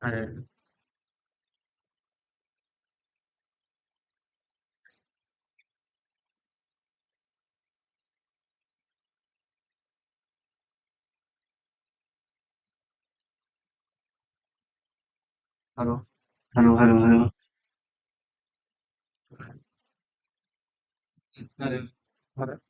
آره. الو. الو الو الو. آره. آره.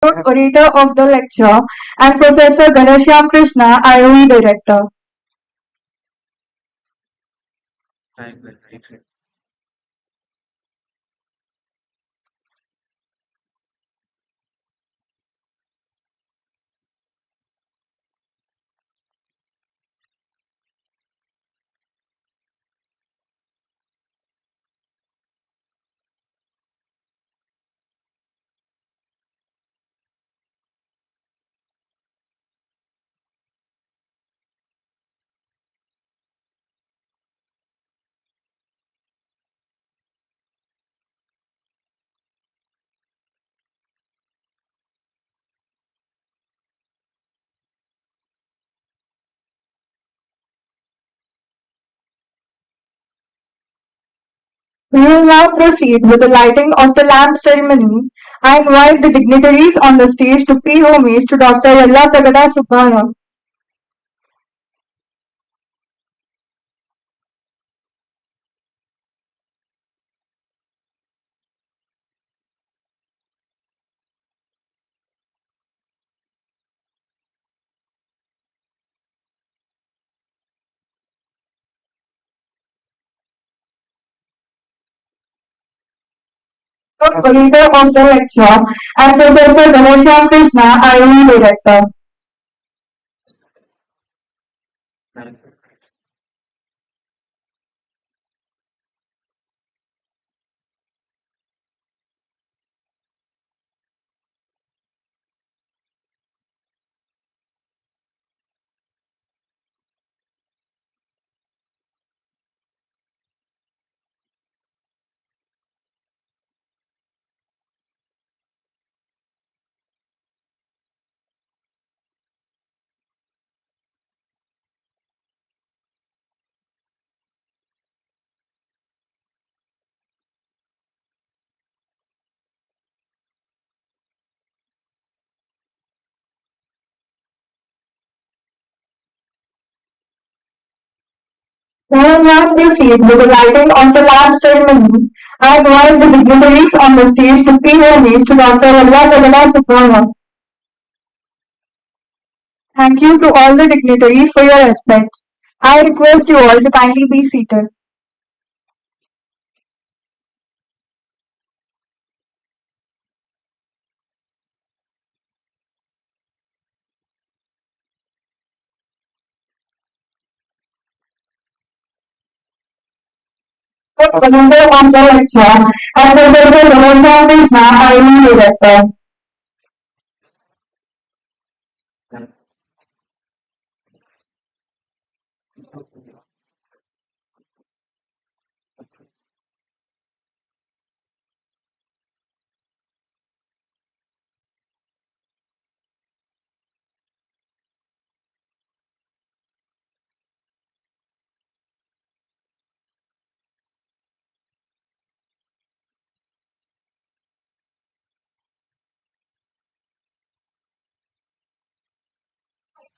Orator of the lecture, and Professor Ganesham Krishna, IOE Director. We will now proceed with the lighting of the lamp ceremony. I invite the dignitaries on the stage to pay homage to Dr. Yellapragada Subba. Orator of the lecture, and Professor Ganesham Krishna, IOE Director. We will now proceed with the lighting of the lamp ceremony. I invite the dignitaries on the stage to pay homage to Dr. Yellapragada Subba. Thank you to all the dignitaries for your respects. I request you all to kindly be seated. Orator of the lecture, and Professor Ganesham Krishna, IOE Director.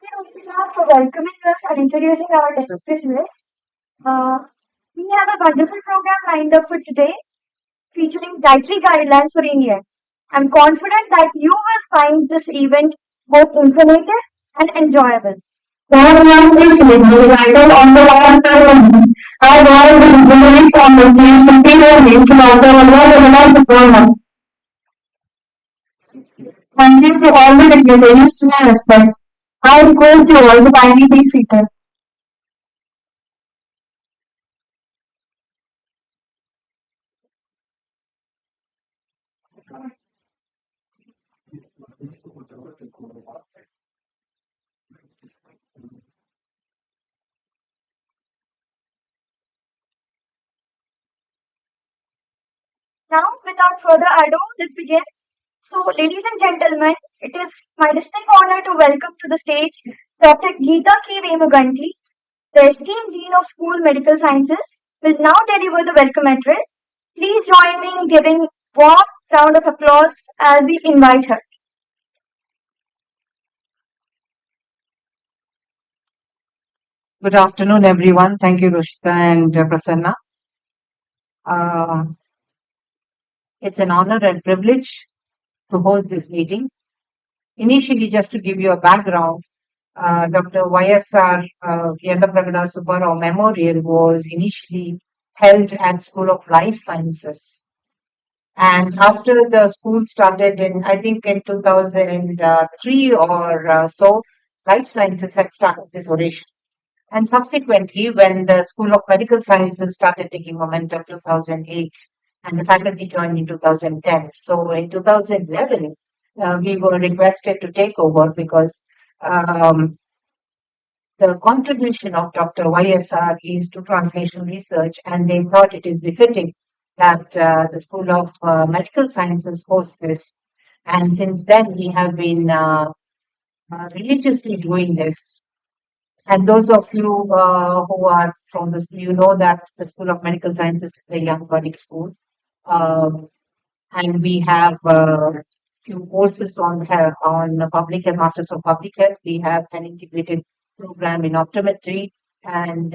Thank you for welcoming us and introducing our distinguished. Uh, we have a wonderful program lined up for today, featuring dietary guidelines for Indians. I'm confident that you will find this event both informative and enjoyable. Last month is the title on the last ceremony. I want the dignitaries on the stage to pay homage to Dr. Yellapragada Subba. Thank you to all the dignitaries to my respect. I request you all to kindly be seated. Now, without further ado, let's begin. So, ladies and gentlemen, it is my distinct honor to welcome to the stage Dr. Geeta K. Vemuganti, the esteemed Dean of School Medical Sciences, will now deliver the welcome address. Please join me in giving warm round of applause as we invite her. Good afternoon, everyone. Thank you, Rushita and Prasanna. It's an honor and privilege to host this meeting. Initially, just to give you a background, Dr. YSR Yellapragada Subba Memorial was initially held at School of Life Sciences. And after the school started I think in 2003 or so, Life Sciences had started this oration. And subsequently, when the School of Medical Sciences started taking momentum 2008, and the faculty joined in 2010. So in 2011, we were requested to take over because the contribution of Dr. YSR is to translation research, and they thought it is befitting that the School of Medical Sciences hosts this. And since then, we have been religiously doing this. And those of you who are from the school, you know that the School of Medical Sciences is a young budding school. And we have few courses on public health, Masters of Public Health. We have an integrated program in optometry, and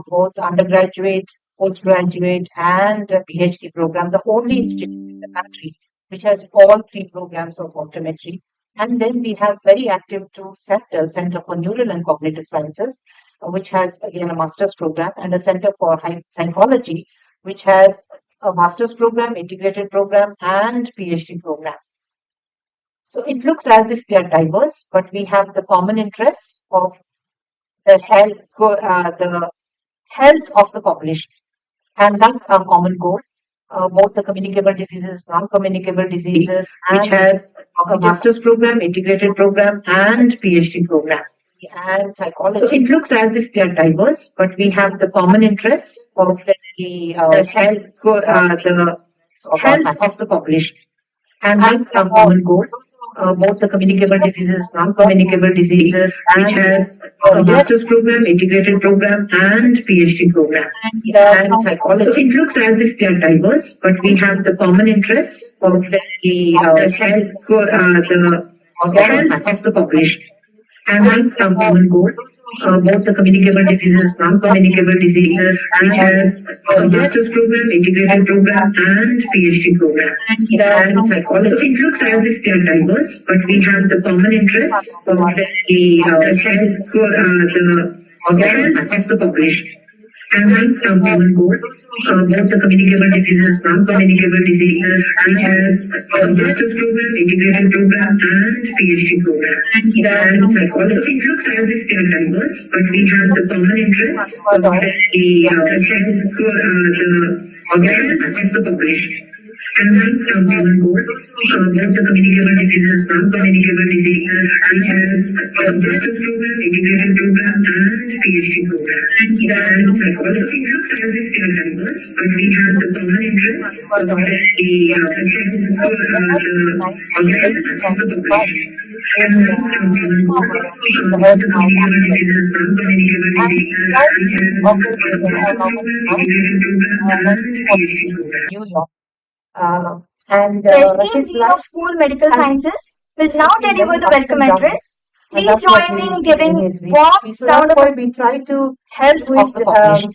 both undergraduate, postgraduate, and PhD program, the only institute in the country which has all three programs of optometry. And then we have very active two centers, Center for Neural and Cognitive Sciences, which has again a master's program, and a Center for Psychology, which has a master's program, integrated program, and PhD program. So it looks as if we are diverse, but we have the common interests of the health of the population. And that's our common goal. Both the communicable diseases, non-communicable diseases, which has a master's program, integrated program, and PhD program, and psychology. So it looks as if we are diverse, but we have the common interests of the health of the population. And that's our common goal. Both the communicable diseases, non-communicable diseases, which has a master's program, integrated program, and PhD program, and psychology. So it looks as if we are diverse, but we have the common interests of the health of the population. And that's our common goal. Both the communicable diseases, non-communicable diseases, which has a master's program, integrated program, and PhD program, and psychology. So it looks as if we are diverse, but we have the common interests of the health of the population. And that's our common goal. Both the communicable diseases, non-communicable diseases, which has a master's program, integrated program, and PhD program, and psychology. So it looks as if we are diverse, but we have the common interests of the health of the population. And that's our common goal. Both the communicable diseases, non-communicable diseases, which has a master's program, integrated program, and PhD program, and psychology. So it looks as if we are diverse, but we have the common interests of the health of the population. And that's our common goal. Both the communicable diseases, non-communicable diseases, which has a master's program, integrated program, and PhD program. The esteemed Dean of School Medical Sciences will now deliver the welcome address. Please join me in giving warm round of applause. We try to help with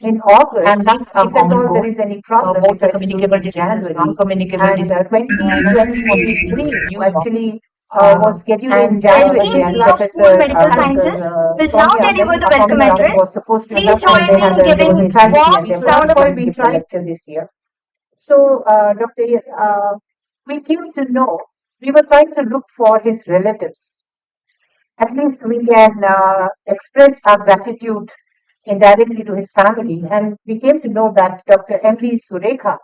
in August, and that's if at all there is any problem. Both the communicable diseases, non-communicable diseases. 2023, you actually was scheduled in January. The esteemed Dean of School Medical Sciences will now deliver the welcome address. Please join me in giving warm round of applause. We tried this year. So, Dr. We came to know, we were trying to look for his relatives. At least we can express our gratitude indirectly to his family. And we came to know that Dr. M.V. Surekha,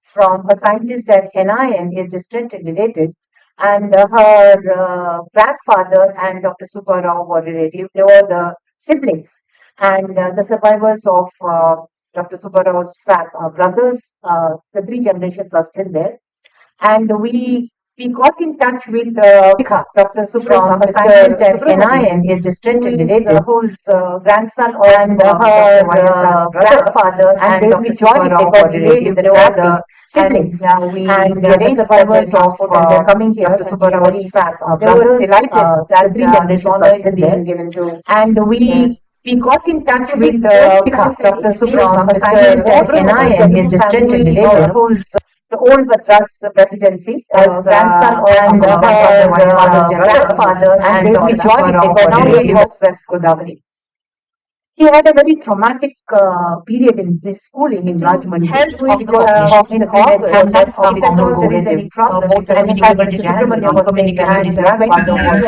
from a scientist at NIN, is distantly related. And her grandfather and Dr. Subba Rao were relative. They were the siblings. And the survivors of Dr. Subba Rao's brothers, the three generations are still there. And we got in touch with Dr. Subba, a scientist at NIN, is distantly related, whose grandson and her grandfather and Dr. Subba Rao were related. They were the siblings. And the survivors of coming here, Dr. Subba Rao's they were delighted that the three generations are still there. And we got in touch with Dr. Subba, a scientist at NIN, is distantly related, whose the old Madras presidency as grandson and her grandfather, and they joined. They got now it was West Godavari. He had a very traumatic period in his schooling in Rajmundry. Help with In August, and that if at all there is any problem, and in fact, Mr. Subramania was saying that his grandfather was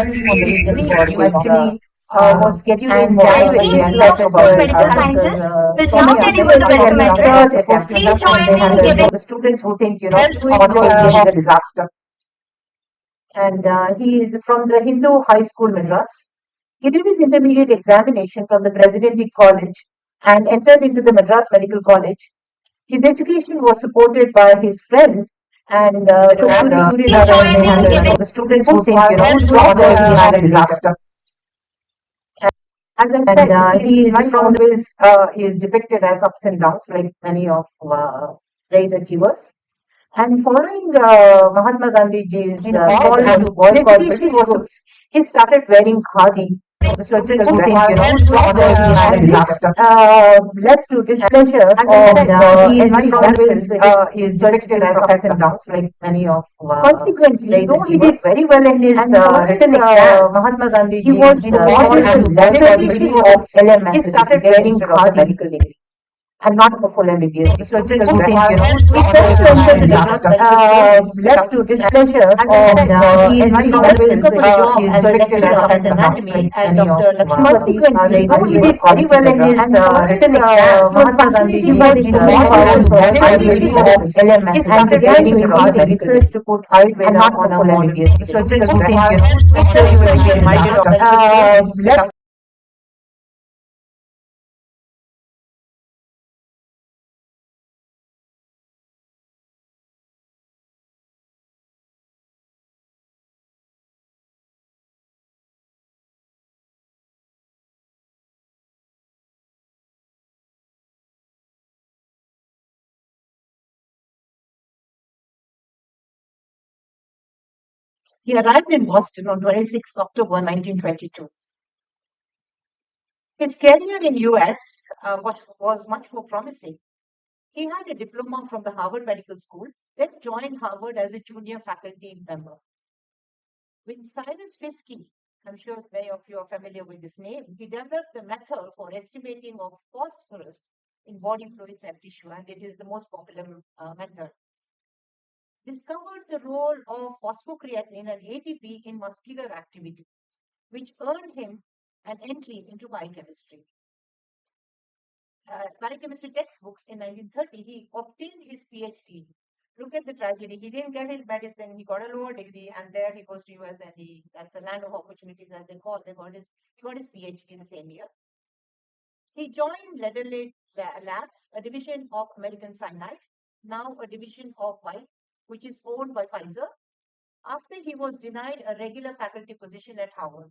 actually was scheduling medical sciences will now tell you what the welcome address. Please join me in giving the students who think, help with a disaster. And he is from the Hindu High School, Madras. He did his intermediate examination from the Presidential College and entered into the Madras Medical College. His education was supported by his friends and the students who think, he had a disaster. As I said, he is from his is depicted as ups and downs, like many of great achievers. And following Mahatma Gandhiji's call to boycott British goods, he started wearing khadi. The students who think, had a disaster. Led to displeasure. He is depicted as ups and downs, like many of consequently, though he did very well in his written exam, Mahatma Gandhi, he was awarded the legislation of LMS. He started wearing khadi medical degree and not for full MBBS. The students who think, led to displeasure. He is depicted as ups and downs, like many of consequently, though he did very well in his written exam, Mahatma Gandhi, he was awarded the legislation of LMS. He started wearing khadi research to put Ayurveda on a full MBBS. The students who think, led He arrived in Boston on 26 October 1922. His career in US was much more promising. He had a diploma from the Harvard Medical School, then joined Harvard as a junior faculty member. With Cyrus Fiske, I'm sure many of you are familiar with this name, he developed the method for estimating of phosphorus in body fluids and tissue, and it is the most popular method. Discovered the role of phosphocreatine and ATP in muscular activity, which earned him an entry into biochemistry. Biochemistry textbooks in 1930, he obtained his PhD. Look at the tragedy. He didn't get his medicine. He got a lower degree, and there he goes to US, and that's a land of opportunities, as they call. He got his PhD the same year. He joined Lederle Labs, a division of American Cyanide, now a division of White, which is owned by Pfizer, after he was denied a regular faculty position at Harvard.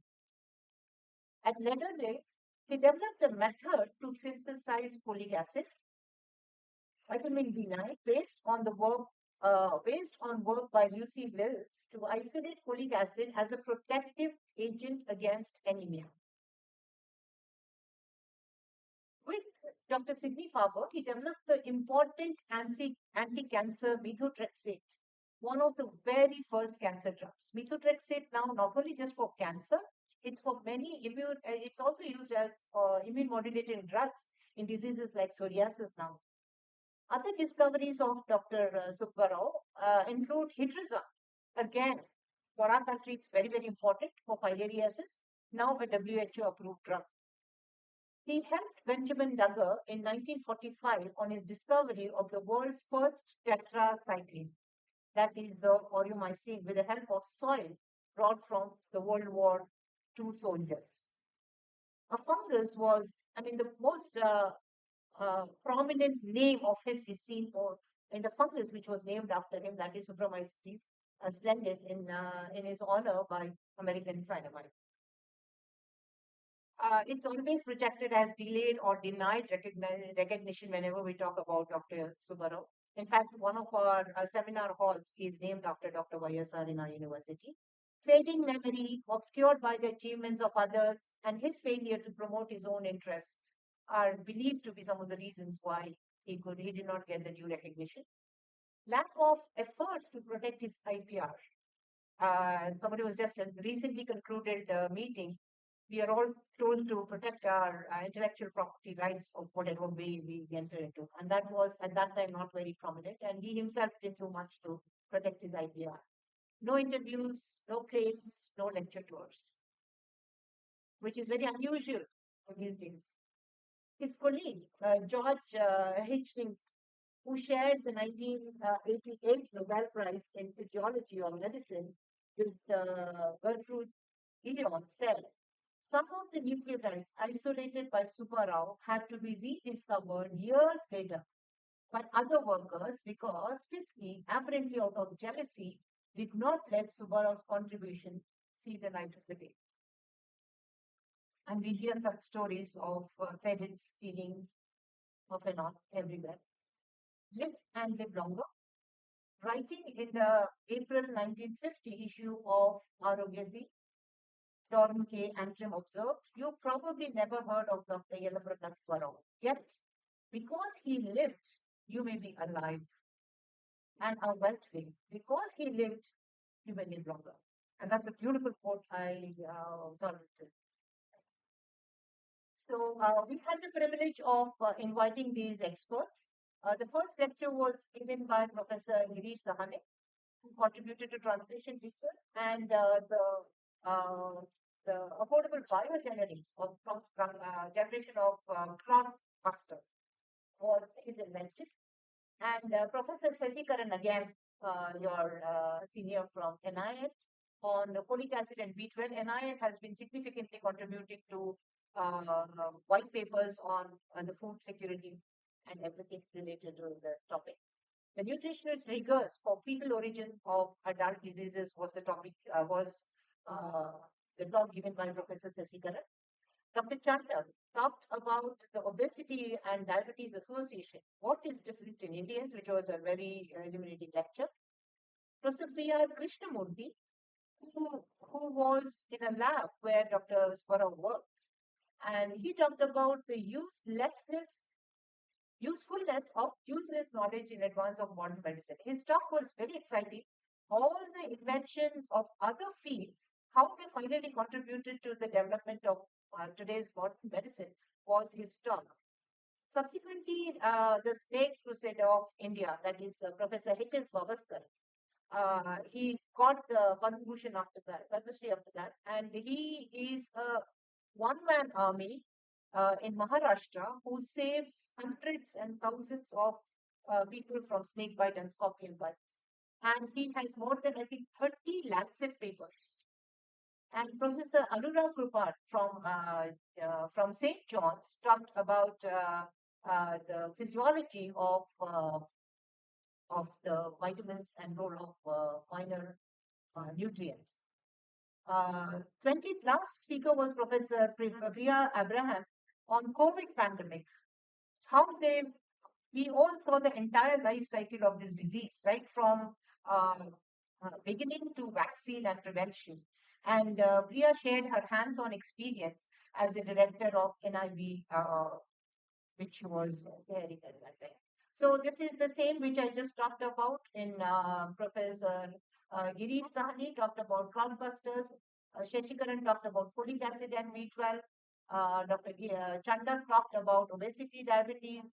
At Lederle, he developed a method to synthesize folic acid, vitamin B9, based on work by Lucy Wills to isolate folic acid as a protective agent against anemia. With Dr. Sidney Farber, he developed the important anti-cancer methotrexate, one of the very first cancer drugs. Methotrexate now not only just for cancer, it's for many it's also used as immune modulating drugs in diseases like psoriasis now. Other discoveries of Dr. Subba include hydrazone. Again, for our country, it's very, very important for filariasis, now a WHO approved drug. He helped Benjamin Duggar in 1945 on his discovery of the world's first tetracycline, that is the aureomycin, with the help of soil brought from the World War II soldiers. A fungus was, the most prominent name of his esteem in the fungus which was named after him, that is Subromyces splendens in his honor by American Cyanamide. It's always projected as delayed or denied recognition whenever we talk about Dr. Subbarao. In fact, one of our seminar halls is named after Dr. YSR in our university. Fading memory, obscured by the achievements of others, and his failure to promote his own interests are believed to be some of the reasons why he did not get the due recognition. lack of efforts to protect his IPR. Somebody was just recently concluded meeting. We are all told to protect our intellectual property rights of whatever way we enter into. And that was at that time not very prominent. And he himself didn't do much to protect his IPR. No interviews, no claims, no lecture tours, which is very unusual these days. His colleague, George Hitchings, who shared the 1988 Nobel Prize in Physiology or Medicine with Gertrude Gideon, said some of the nucleotides isolated by Subba Rao had to be rediscovered years later by other workers because Fiske, apparently out of jealousy, did not let Subba Rao's contribution see the light of the day. And we hear such stories of credit stealing off and on everywhere. Live and live longer. Writing in the April 1950 issue of Arogyasi, Torn K. Antrim observed, you probably never heard of Dr. Yellapragada Subba. Yet, because he lived, you may be alive and are well today. Because he lived, you may live longer. And that's a beautiful quote I thought it. So we had the privilege of inviting these experts. The first lecture was given by Professor Girish Sahane, who contributed to translation research, and the affordable bioengineering of generation of clot busters was his invention. And Professor Sasikaran, again, your senior from NIN, on the folic acid and B12. NIN has been significantly contributing to white papers on the food security and everything related to the topic. The nutritional triggers for fetal origin of adult diseases was the topic, the talk given by Professor Sasikaran. Dr. Chandra talked about the Obesity and Diabetes Association. What is different in Indians, which was a very illuminating lecture. Professor Priya Krishnamurthy, who was in a lab where Dr. Swarov worked, and he talked about the usefulness of useless knowledge in advance of modern medicine. His talk was very exciting. All the inventions of other fields, how they finally contributed to the development of today's modern medicine, was his talk. Subsequently, the Snake Crusader of India, that is Professor H.S. Bavaskar, he got the contribution after that, publicity after that, and he is a one-man army in Maharashtra who saves hundreds and thousands of people from snake bite and scorpion bite. And he has more than, I think, 30 Lancet papers. And Professor Anurag Krupar from St. John's talked about the physiology of the vitamins and role of minor nutrients. 20th last speaker was Professor Priya Abraham on COVID pandemic. How we all saw the entire life cycle of this disease, right from beginning to vaccine and prevention. And Priya shared her hands-on experience as the director of NIV, which was carrying at that time. So this is the same which I just talked about in Professor Girish Sahani talked about cloudbusters. Shashikaran talked about folic acid and B12. Dr. Chanda talked about obesity, diabetes,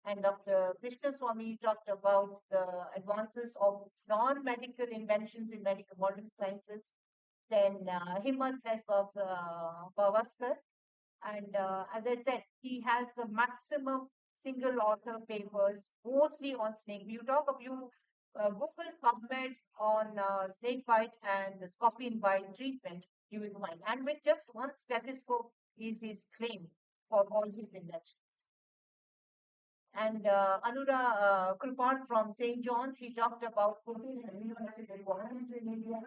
and Dr. Krishna Swami talked about the advances of non-medical inventions in medical modern sciences. Then Hemlatha Bavaskar, and as I said, he has the maximum single author papers, mostly on snake. You Google PubMed on snake bite and the scorpion bite treatment, you will find. And with just one stethoscope is his claim for all his inventions. And Anura Krupar from St. John's, he talked about protein and amino acid requirements in India.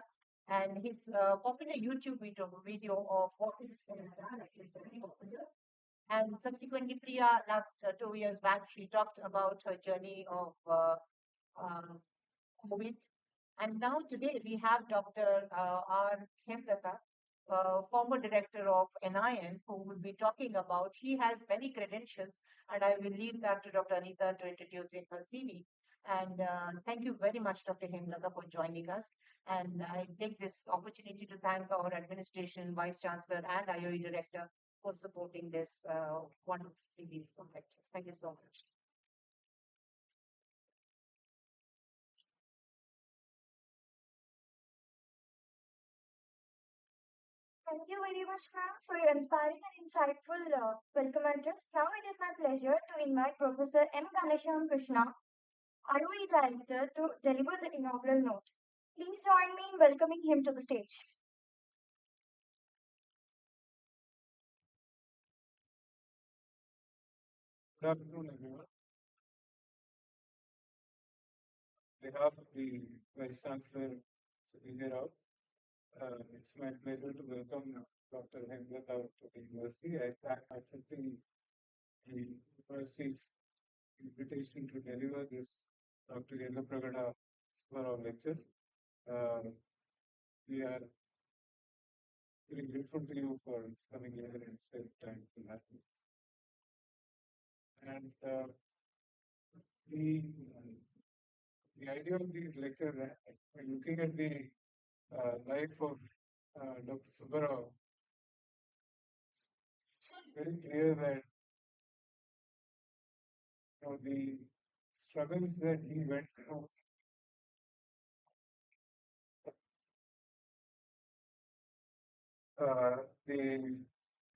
And his popular YouTube video of what is very popular. And subsequently, Priya, last 2 years back, she talked about her journey of COVID. And now today we have Dr. R. Hemlatha, former director of NIN, who will be talking about, she has many credentials, and I will leave that to Dr. Anita to introduce in her CV. And thank you very much, Dr. Hemlatha, for joining us. And I take this opportunity to thank our administration, Vice Chancellor, and IOE Director for supporting this wonderful series of lectures. Thank you so much. Thank you very much, ma'am, for your inspiring and insightful welcome address. Now it is my pleasure to invite Professor M. Ganesham Krishna, IOE Director, to deliver the inaugural note. Please join me in welcoming him to the stage. Good afternoon, everyone. On behalf of the Vice Chancellor, Senior Rao, it's my pleasure to welcome Dr. Hemlatha to the university. I thank accepting the university's invitation to deliver this Dr. Yellapragada Subba lecture. We are very grateful to you for coming here and spending time to that. And the idea of the lecture, looking at the life of Dr. Subba, very clear that the struggles that he went through, uh, the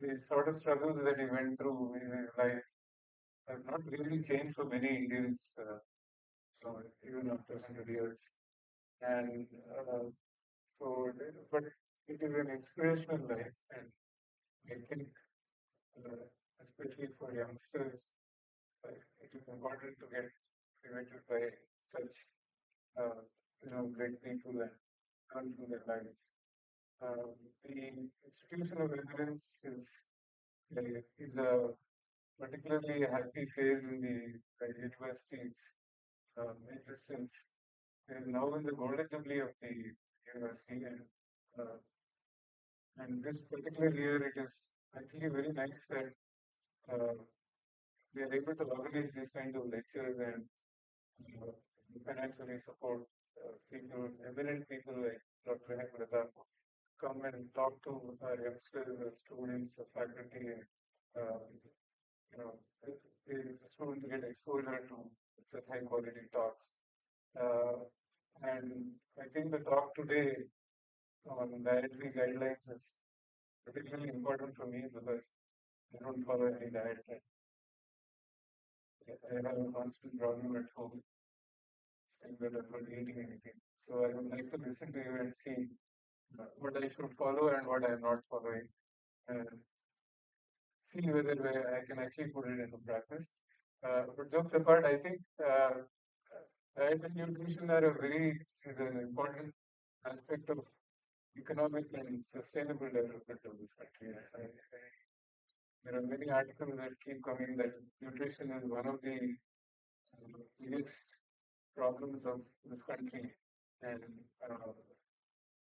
the sort of struggles that he went through in his life have not really changed for many Indians, even after 100 years. And but it is an inspirational life, and I think, especially for youngsters, it is important to get motivated by such, great people and learn from their lives. The institution of evidence is a particularly happy phase in the university's existence. We are now in the golden jubilee of the university, uh, and this particular year it is actually very nice that uh, we are able to organize these kinds of lectures and uh, financially support people, eminent people like Dr. Hemlatha, come and talk to our youngsters, our students, the faculty, and you know, the students get exposure to such high quality talks. And I think the talk today on dietary guidelines is particularly important for me because I don't follow any diet. I have a constant problem at home, saying that I'm not eating anything. So I would like to listen to you and see what I should follow and what I'm not following, and see whether I can actually put it into practice. But jokes apart, I think diet and nutrition are is an important aspect of economic and sustainable development of this country. There are many articles that keep coming that nutrition is one of the biggest problems of this country, and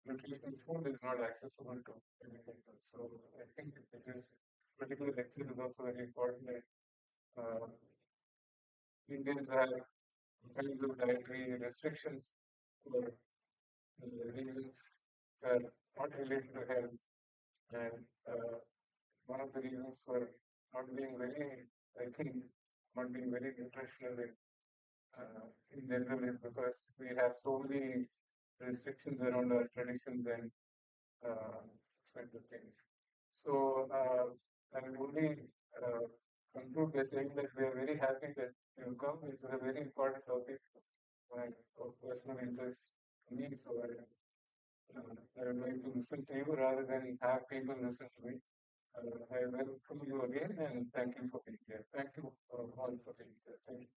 nutritional food is not accessible to many people. So I think this particular lecture is also very important. Uh, Indians have kinds of dietary restrictions for reasons that are not related to health, and one of the reasons for not being very, I think, not being very nutritional in general is because we have so many restrictions around our traditions and such kinds of things. So I will only uh, conclude by saying that we are very happy that you come. It is a very important topic of personal interest to me. So I would like to listen to you rather than have people listen to me. I welcome you again and thank you for being here. Thank you all for being here. Thank you.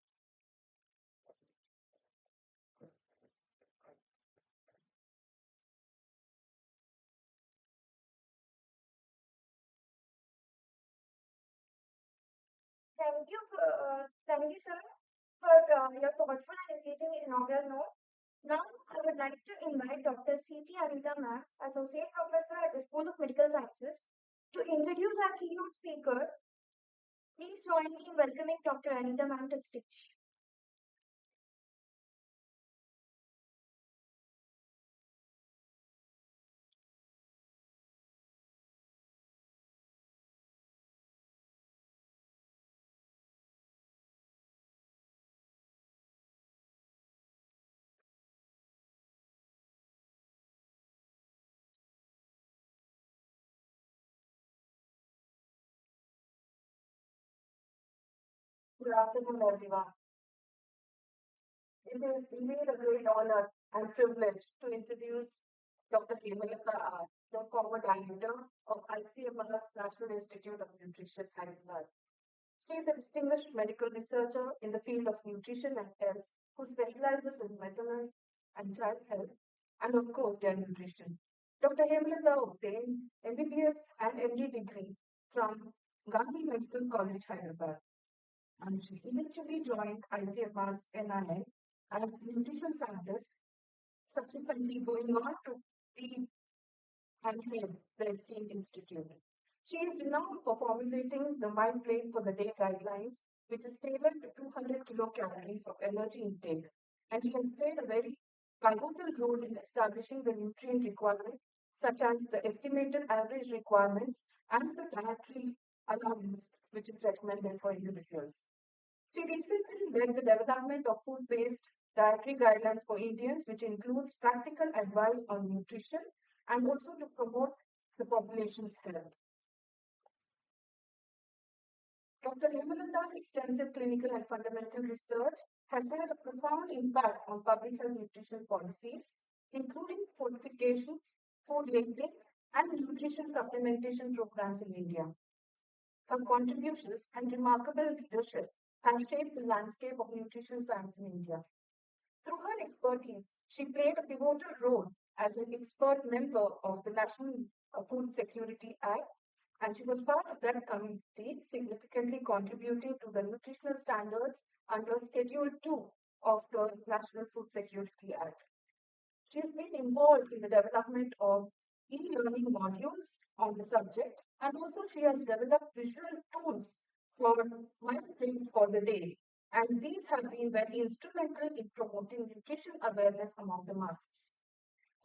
Thank you, sir, for your thoughtful and engaging inaugural note. Now, I would like to invite Dr. C.T. Anita ma'am, Associate Professor at the School of Medical Sciences, to introduce our keynote speaker. Please join me in welcoming Dr. Anita ma'am to the stage. Good afternoon, everyone. It is indeed a great honor and privilege to introduce Dr. Hemlatha, the former director of ICMR National Institute of Nutrition and Health. She is a distinguished medical researcher in the field of nutrition and health who specializes in maternal and child health and, of course, dairy nutrition. Dr. Hemlatha obtained MBBS and MD degree from Gandhi Medical College, Hyderabad, and she eventually joined ICMR's NIN as a nutrition scientist, subsequently going on to lead and head the esteemed institute. She is renowned for formulating the Mind Plate for the Day guidelines, which is tailored to 200 kilocalories of energy intake, and she has played a very pivotal role in establishing the nutrient requirement, such as the estimated average requirements and the dietary allowance, which is recommended for individuals. She recently led the development of food-based dietary guidelines for Indians, which includes practical advice on nutrition and also to promote the population's health. Dr. Hemalatha's extensive clinical and fundamental research has had a profound impact on public health nutrition policies, including fortification, food labeling, and nutrition supplementation programs in India. Her contributions and remarkable leadership have shaped the landscape of nutrition science in India. Through her expertise, she played a pivotal role as an expert member of the National Food Security Act, and she was part of that committee, significantly contributing to the nutritional standards under Schedule II of the National Food Security Act. She has been involved in the development of e-learning modules on the subject, and also she has developed visual tools for Mind Plate for the Day, and these have been very instrumental in promoting nutrition awareness among the masses.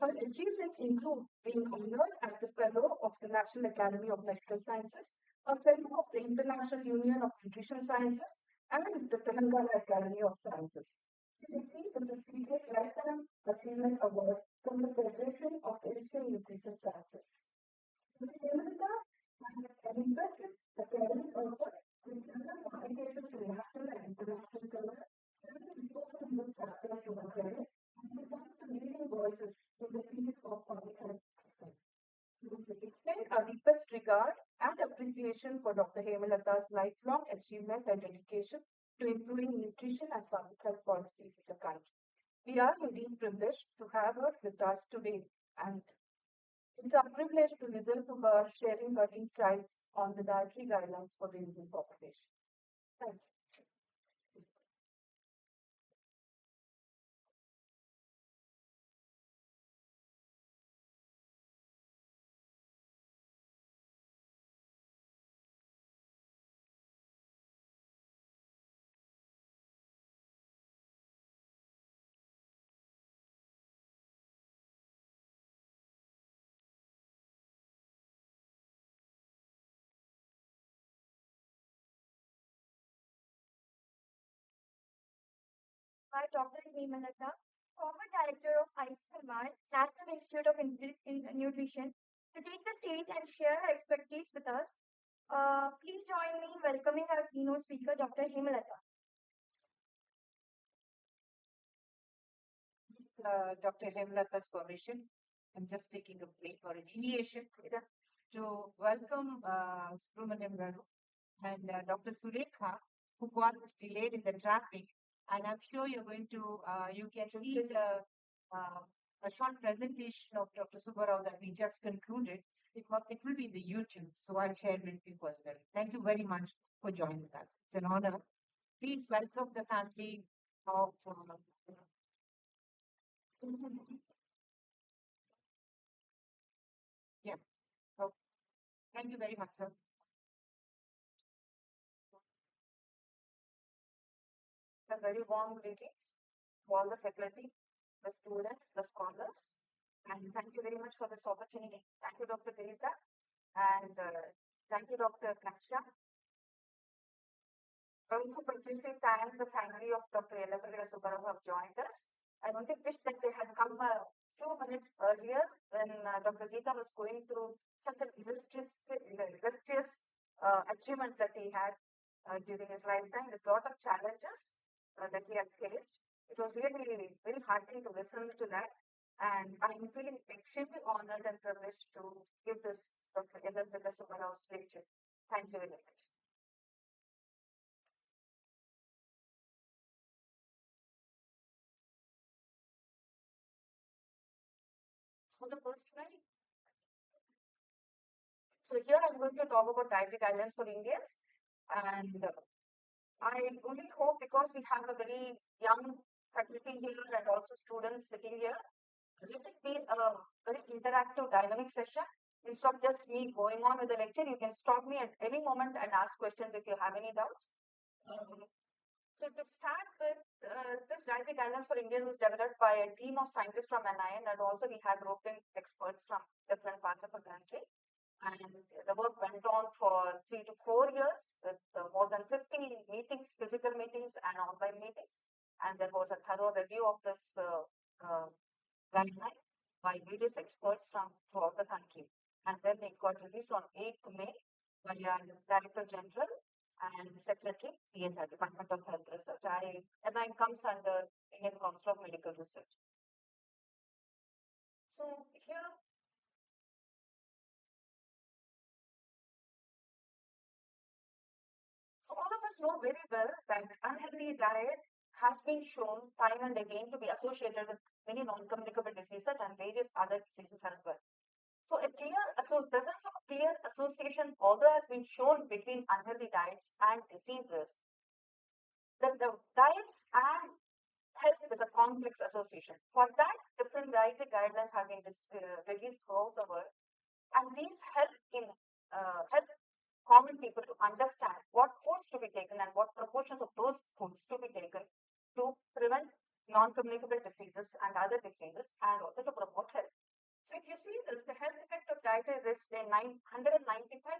Her achievements include being honored as the Fellow of the National Academy of Medical Sciences, a Fellow of the International Union of Nutrition Sciences, and the Telangana Academy of Sciences. She received the prestigious Lifetime Achievement Award from the Federation of Asian Nutrition Sciences. Ms. Hemlatha has an impressive academic record with several publications in national and international journals, several important book chapters to her credit, and is one of the leading voices in the field of public health medicine. We extend our deepest regard and appreciation for Dr. Hemalatha's lifelong achievement and dedication to improving nutrition and public health policies in the country. We are indeed privileged to have her with us today, and it's our privilege to listen to her sharing her insights on the dietary guidelines for the Indian population. Thank you. By Dr. Hemlatha, former Director of ICMR National Institute of Nutrition, to take the stage and share her expertise with us. Please join me in welcoming our keynote speaker, Dr. Hemlatha. Dr. Hemlatha's permission, I'm just taking a break or a deviation to welcome Subramaniam Garu and Dr. Surekha, who got delayed in the traffic. And I'm sure you're going to, you can see a short presentation of Dr. Subbarao that we just concluded. It will be in the YouTube, so I'll share it with you as well. Thank you very much for joining us. It's an honor. Please welcome the family of yeah. So, thank you very much, sir. A very warm greetings to all the faculty, the students, the scholars, and thank you very much for this opportunity. Thank you, Dr. Dirita, and thank you, Dr. Kaksha. I also profusely thank the family of Dr. Yellapragada Subba who have joined us. I only wish that they had come a few minutes earlier when Dr. Geeta was going through such an illustrious achievements that he had. during his lifetime with a lot of challenges that he had faced. It was really very heartening to listen to that. And I'm feeling extremely honored and privileged to give this Dr. Yellapragada Subba lecture. Thank you very much. So the first slide. So here I'm going to talk about dietary guidelines for Indians, and I only hope, because we have a very young faculty here and also students sitting here, let it be a very interactive, dynamic session. Instead of just me going on with the lecture, you can stop me at any moment and ask questions if you have any doubts. So to start with, this dietary guidelines for Indians was developed by a team of scientists from NIN, and also we had roped in experts from different parts of the country. And the work went on for 3 to 4 years with more than 50 meetings, physical meetings and online meetings. And there was a thorough review of this guideline by various experts from throughout the country. And then it got released on 8th May by our Director General and Secretary, DHR, Department of Health Research. NIN comes under Indian Council of Medical Research. So here, so all of us know very well that unhealthy diet has been shown time and again to be associated with many non-communicable diseases and various other diseases as well. So presence of clear association although has been shown between unhealthy diets and diseases, that the diets and health is a complex association. For that, different dietary guidelines have been released throughout the world, and these help common people to understand what foods to be taken and what proportions of those foods to be taken to prevent non-communicable diseases and other diseases, and also to promote health. So if you see this, the health effect of dietary risk in 195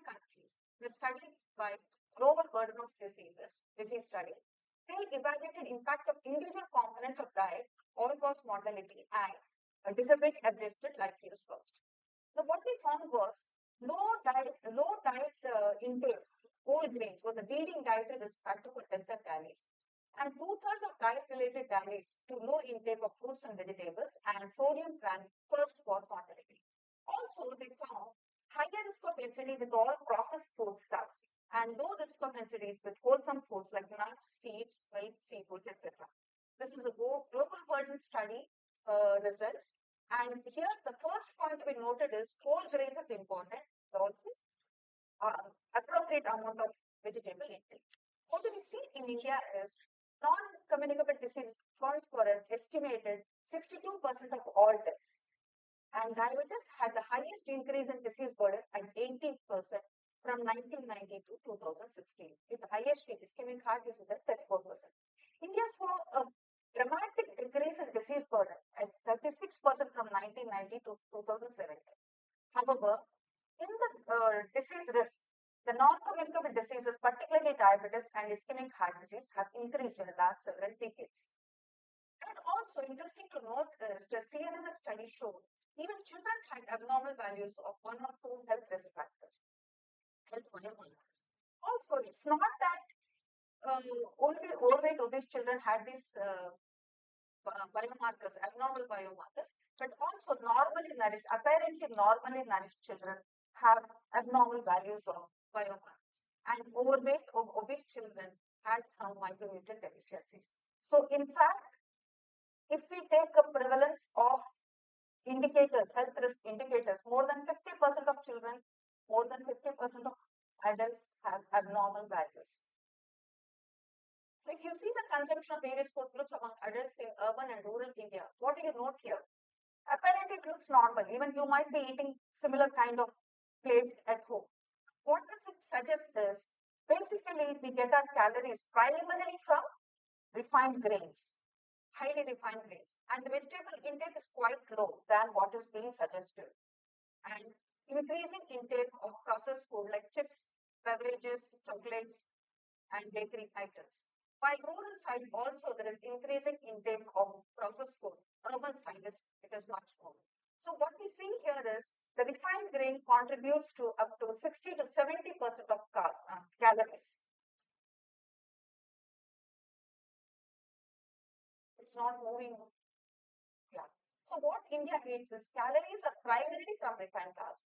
countries, the studies by global burden of disease study, they evaluated impact of individual components of diet, all-cause mortality, and disability adjusted life years first. So what we found was low diet intake, whole grains was a leading dietary risk factor for death and diabetes. And 2/3 of diet-related diaries to low intake of fruits and vegetables, and sodium ran first for mortality. Also, they found higher risk of injury with all processed foodstuffs and low risk of injuries with wholesome foods like nuts, seeds, milk, seafoods, etc. This is a global burden study results. And here, the first point to be noted is whole grains is important, also appropriate amount of vegetable intake. What we see in India is non-communicable disease accounts for an estimated 62% of all deaths. And diabetes had the highest increase in disease burden at 18% from 1990 to 2016, with the highest in ischemic heart disease at 34%. India saw a dramatic decrease in disease burden at 36% from 1990 to 2017. However, in the disease risks, the non-communicable diseases, particularly diabetes and ischemic heart disease, have increased in the last several decades. And also interesting to note is the CNS study showed even children had abnormal values of one or two health risk factors, health biomarkers. Also, it's not that only overweight obese children had these biomarkers, abnormal biomarkers, but also apparently normally nourished children have abnormal values of biomarkers. And overweight or obese children had some micronutrient deficiencies. So in fact, if we take a prevalence of indicators, health risk indicators, more than 50% of children, more than 50% of adults have abnormal values. So if you see the consumption of various food groups among adults in urban and rural India, what do you note here? Apparently it looks normal. Even you might be eating similar kind of plate at home. What does it suggest is, basically we get our calories primarily from refined grains, highly refined grains. And the vegetable intake is quite low than what is being suggested. And increasing intake of processed food like chips, beverages, chocolates, and bakery items. While rural side also there is increasing intake of processed food. Urban side it is much more. So what we see here is the refined grain contributes to up to 60 to 70% of calories. it's not moving. Yeah. So what India eats is calories are primarily from refined carbs.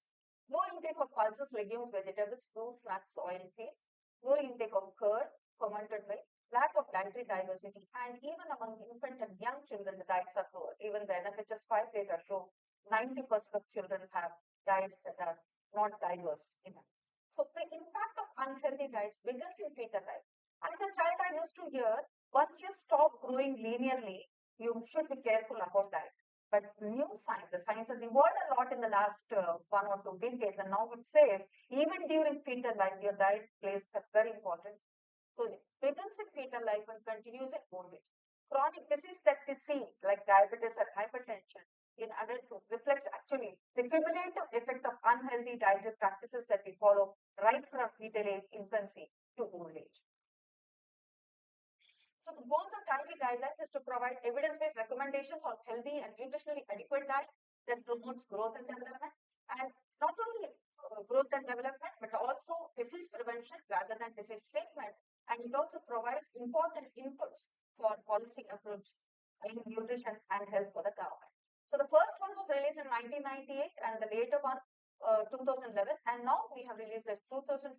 No intake of pulses, legumes, vegetables, fruits, nuts, oil, seeds. No intake of curd, fermented milk. Lack of dietary diversity, and even among infant and young children, the diets are poor. Even the NFHS 5 data show 90% of children have diets that are not diverse enough. So the impact of unhealthy diets begins in fetal life. As a child, I used to hear, once you stop growing linearly, you should be careful about that. But new science, the science has evolved a lot in the last 1 or 2 decades, and now it says even during fetal life, your diet plays a very important. So it begins in fetal life and continues in old age. Chronic disease that we see, like diabetes and hypertension in adulthood, reflects actually the cumulative effect of unhealthy dietary practices that we follow right from fetal age, infancy to old age. So the goals of dietary guidelines is to provide evidence-based recommendations on healthy and nutritionally adequate diet that promotes growth and development, and not only growth and development, but also disease prevention rather than disease treatment. And it also provides important inputs for policy approach in nutrition and health for the government. So the first one was released in 1998 and the later one 2011, and now we have released the 2024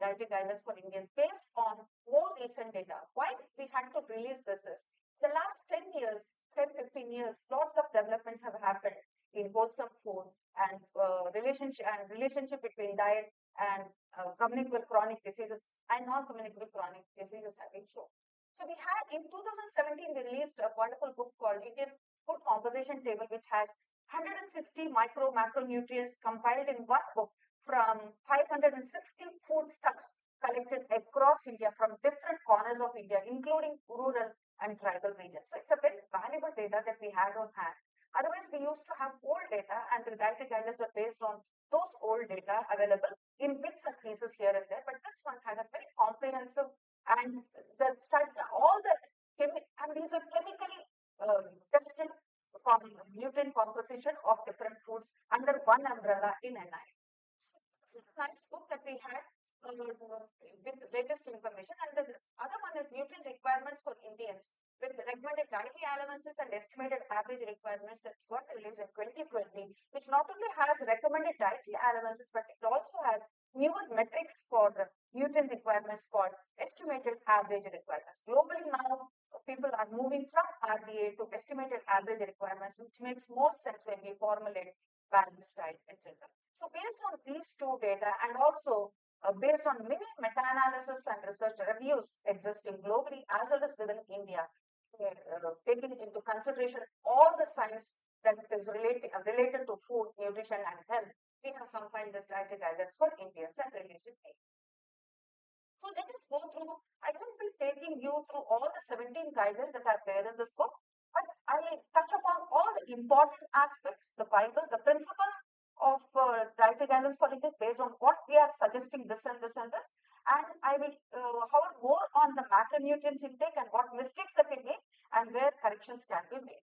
dietary guidelines for Indians based on more recent data. Why we had to release this is the last 10 years, 10-15 years, lots of developments have happened in wholesome food and relationship between diet and communicable chronic diseases and non-communicable chronic diseases have been shown. So we had in 2017 we released a wonderful book called Indian Food Composition Table, which has 160 macronutrients compiled in one book from 560 foodstuffs collected across India from different corners of India, including rural and tribal regions. So it's a very valuable data that we had on hand. Otherwise, we used to have old data, and the dietary guidelines are based on those old data available in bits and pieces here and there. But this one had a very comprehensive and the study, all the and these are chemically tested nutrient composition of different foods under one umbrella in NI. This is a nice book that we had with latest information, and the other one is nutrient requirements for Indians with recommended dietary allowances and estimated average requirements that got released in 2020, which not only has recommended dietary allowances, but it also has newer metrics for nutrient requirements called estimated average requirements. Globally now, people are moving from RDA to estimated average requirements, which makes more sense when we formulate balanced diet, etc. So based on these two data and also based on many meta-analysis and research reviews existing globally as well as within India, taking into consideration all the science that is related to food, nutrition, and health, we have compiled this dietary guidance for Indians and released it. So let us go through. I won't be taking you through all the 17 guidelines that are there in this book, but I will touch upon all the important aspects, the Bible, the principle of dietary guidelines for Indians based on what we are suggesting, this and this and this. And I will hover more on the macronutrients intake and what mistakes that we make and where corrections can be made.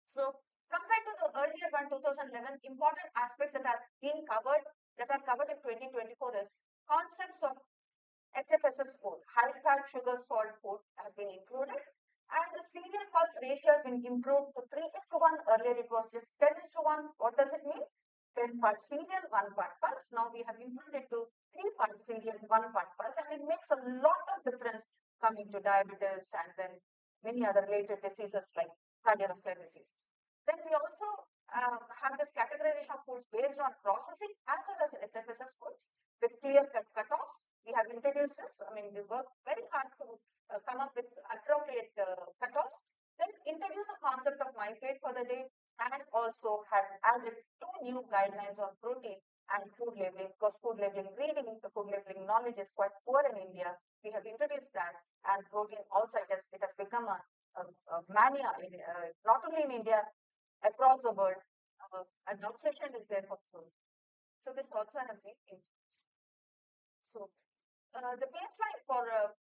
So compared to the earlier one, 2011, important aspects that are being covered, that are covered in 2024 is concepts of HFSS food, high fat, sugar, salt food has been included, and the cereal pulse ratio has been improved to 3:1. Earlier it was just 10:1. What does it mean? 10 part cereal, 1 part pulse. Now we have improved it to 3 part cereal, 1 part pulse, and it makes a lot of difference coming to diabetes and then many other related diseases like cardiovascular diseases. Then we also have this categorization of foods based on processing as well as SFSS foods with clear-cut cutoffs. We have introduced this. I mean, we work very hard to come up with appropriate cutoffs. Then introduce the concept of my plate for the day, and also have added 2 new guidelines on protein and food labeling, because food labeling reading, the food labeling knowledge is quite poor in India. We have introduced that, and protein also it has become a mania in, not only in India, across the world. An obsession is there for food. So this also has been introduced. So the baseline for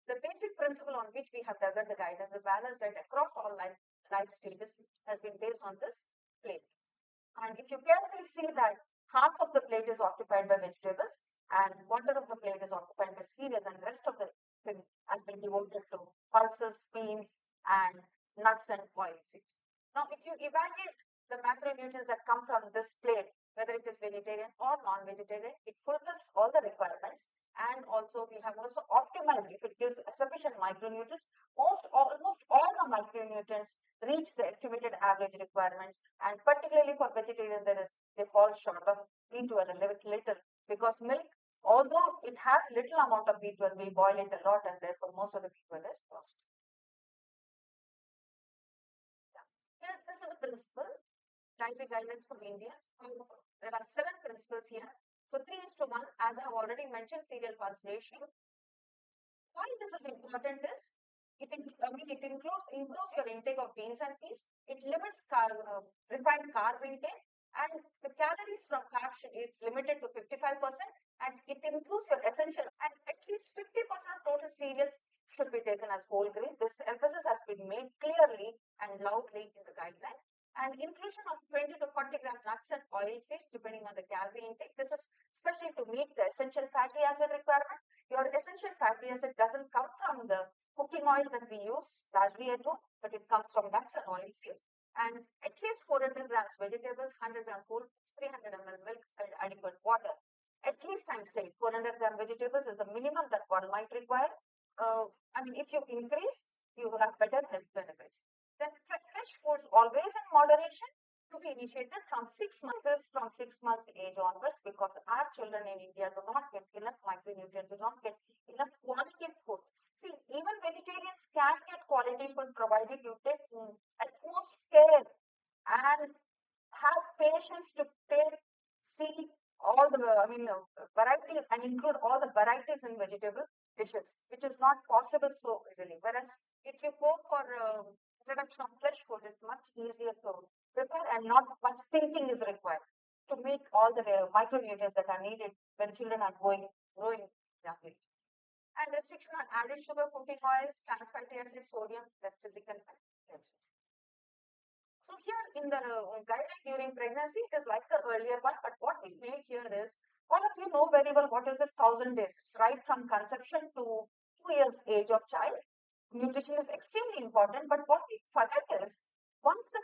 the basic principle on which we have developed the guidance, the balanced diet across all life stages, has been based on this plate. And if you carefully see that half of the plate is occupied by vegetables and 1/4 of the plate is occupied by cereals, and the rest of the thing has been devoted to pulses, beans, and nuts and oilseeds. Now, if you evaluate the macronutrients that come from this plate, whether it is vegetarian or non-vegetarian, it fulfills all the requirements. And also we have also optimized, if it gives sufficient micronutrients, almost all the micronutrients reach the estimated average requirements, and particularly for vegetarian they fall short of B12 a little, because milk, although it has little amount of B12, we boil it a lot and therefore most of the B12 is lost. Here, this is the principle, dietary guidelines for Indians. There are 7 principles here. So 3:1, as I have already mentioned, cereal carbs ratio. Why this is important is, it improves your intake of beans and peas. It limits refined carb intake, and the calories from carbs is limited to 55%, and it improves your essential, and at least 50% of total cereals should be taken as whole grain. This emphasis has been made clearly and loudly in the guideline. And inclusion of 20 to 40 gram nuts and oilseeds depending on the calorie intake. This is especially to meet the essential fatty acid requirement. Your essential fatty acid doesn't come from the cooking oil that we use largely at home, but it comes from nuts and oilseeds. And at least 400 grams vegetables, 100 gram whole, 300 ml milk, and adequate water. At least I'm saying 400 gram vegetables is the minimum that one might require. If you increase, you will have better health benefits. Then fresh foods always in moderation, to be initiated from 6 months, age onwards, because our children in India do not get enough micronutrients, do not get enough quality food. See, even vegetarians can get quality food provided you take utmost care and have patience to see all the varieties and include all the varieties in vegetable dishes, which is not possible so easily. Whereas if you go for introduction of fresh food, it's much easier to prepare and not much thinking is required to meet all the micronutrients that are needed when children are growing young age. And restriction on added sugar, cooking oils, trans fatty acid, sodium, that's physical and So here in the guideline during pregnancy, it is like the earlier one, but what we make here is, all of you know very well what is this 1,000 days. It's right from conception to 2 years age of child. Nutrition is extremely important, but what we forget is, once the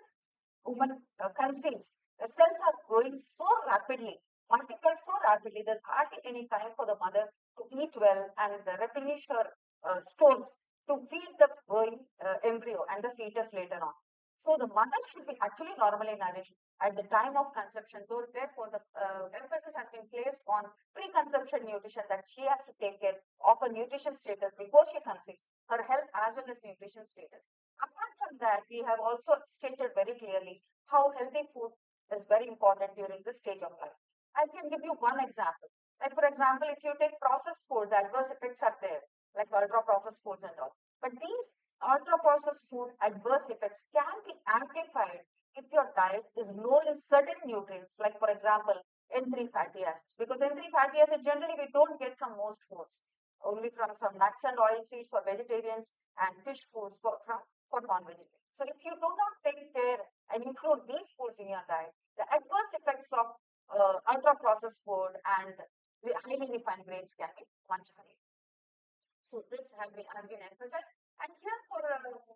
woman conceives, the cells are growing so rapidly, multiply so rapidly, there's hardly any time for the mother to eat well and replenish her stores to feed the growing embryo and the fetus later on. So the mother should be actually normally nourished at the time of conception. So therefore, the emphasis has been placed on pre-conception nutrition, that she has to take care of her nutrition status before she conceives, her health as well as nutrition status. Apart from that, we have also stated very clearly how healthy food is very important during this stage of life. I can give you one example. Like for example, if you take processed food, the adverse effects are there, like ultra-processed foods and all. But these ultra-processed food adverse effects can be amplified if your diet is low in certain nutrients, like for example, N3 fatty acids. Because N3 fatty acids generally we don't get from most foods, only from some nuts and oilseeds for vegetarians and fish foods for non-vegetarians. So if you do not take care and include these foods in your diet, the adverse effects of ultra-processed food and the highly refined grains can be much higher. So this has been emphasized. And here for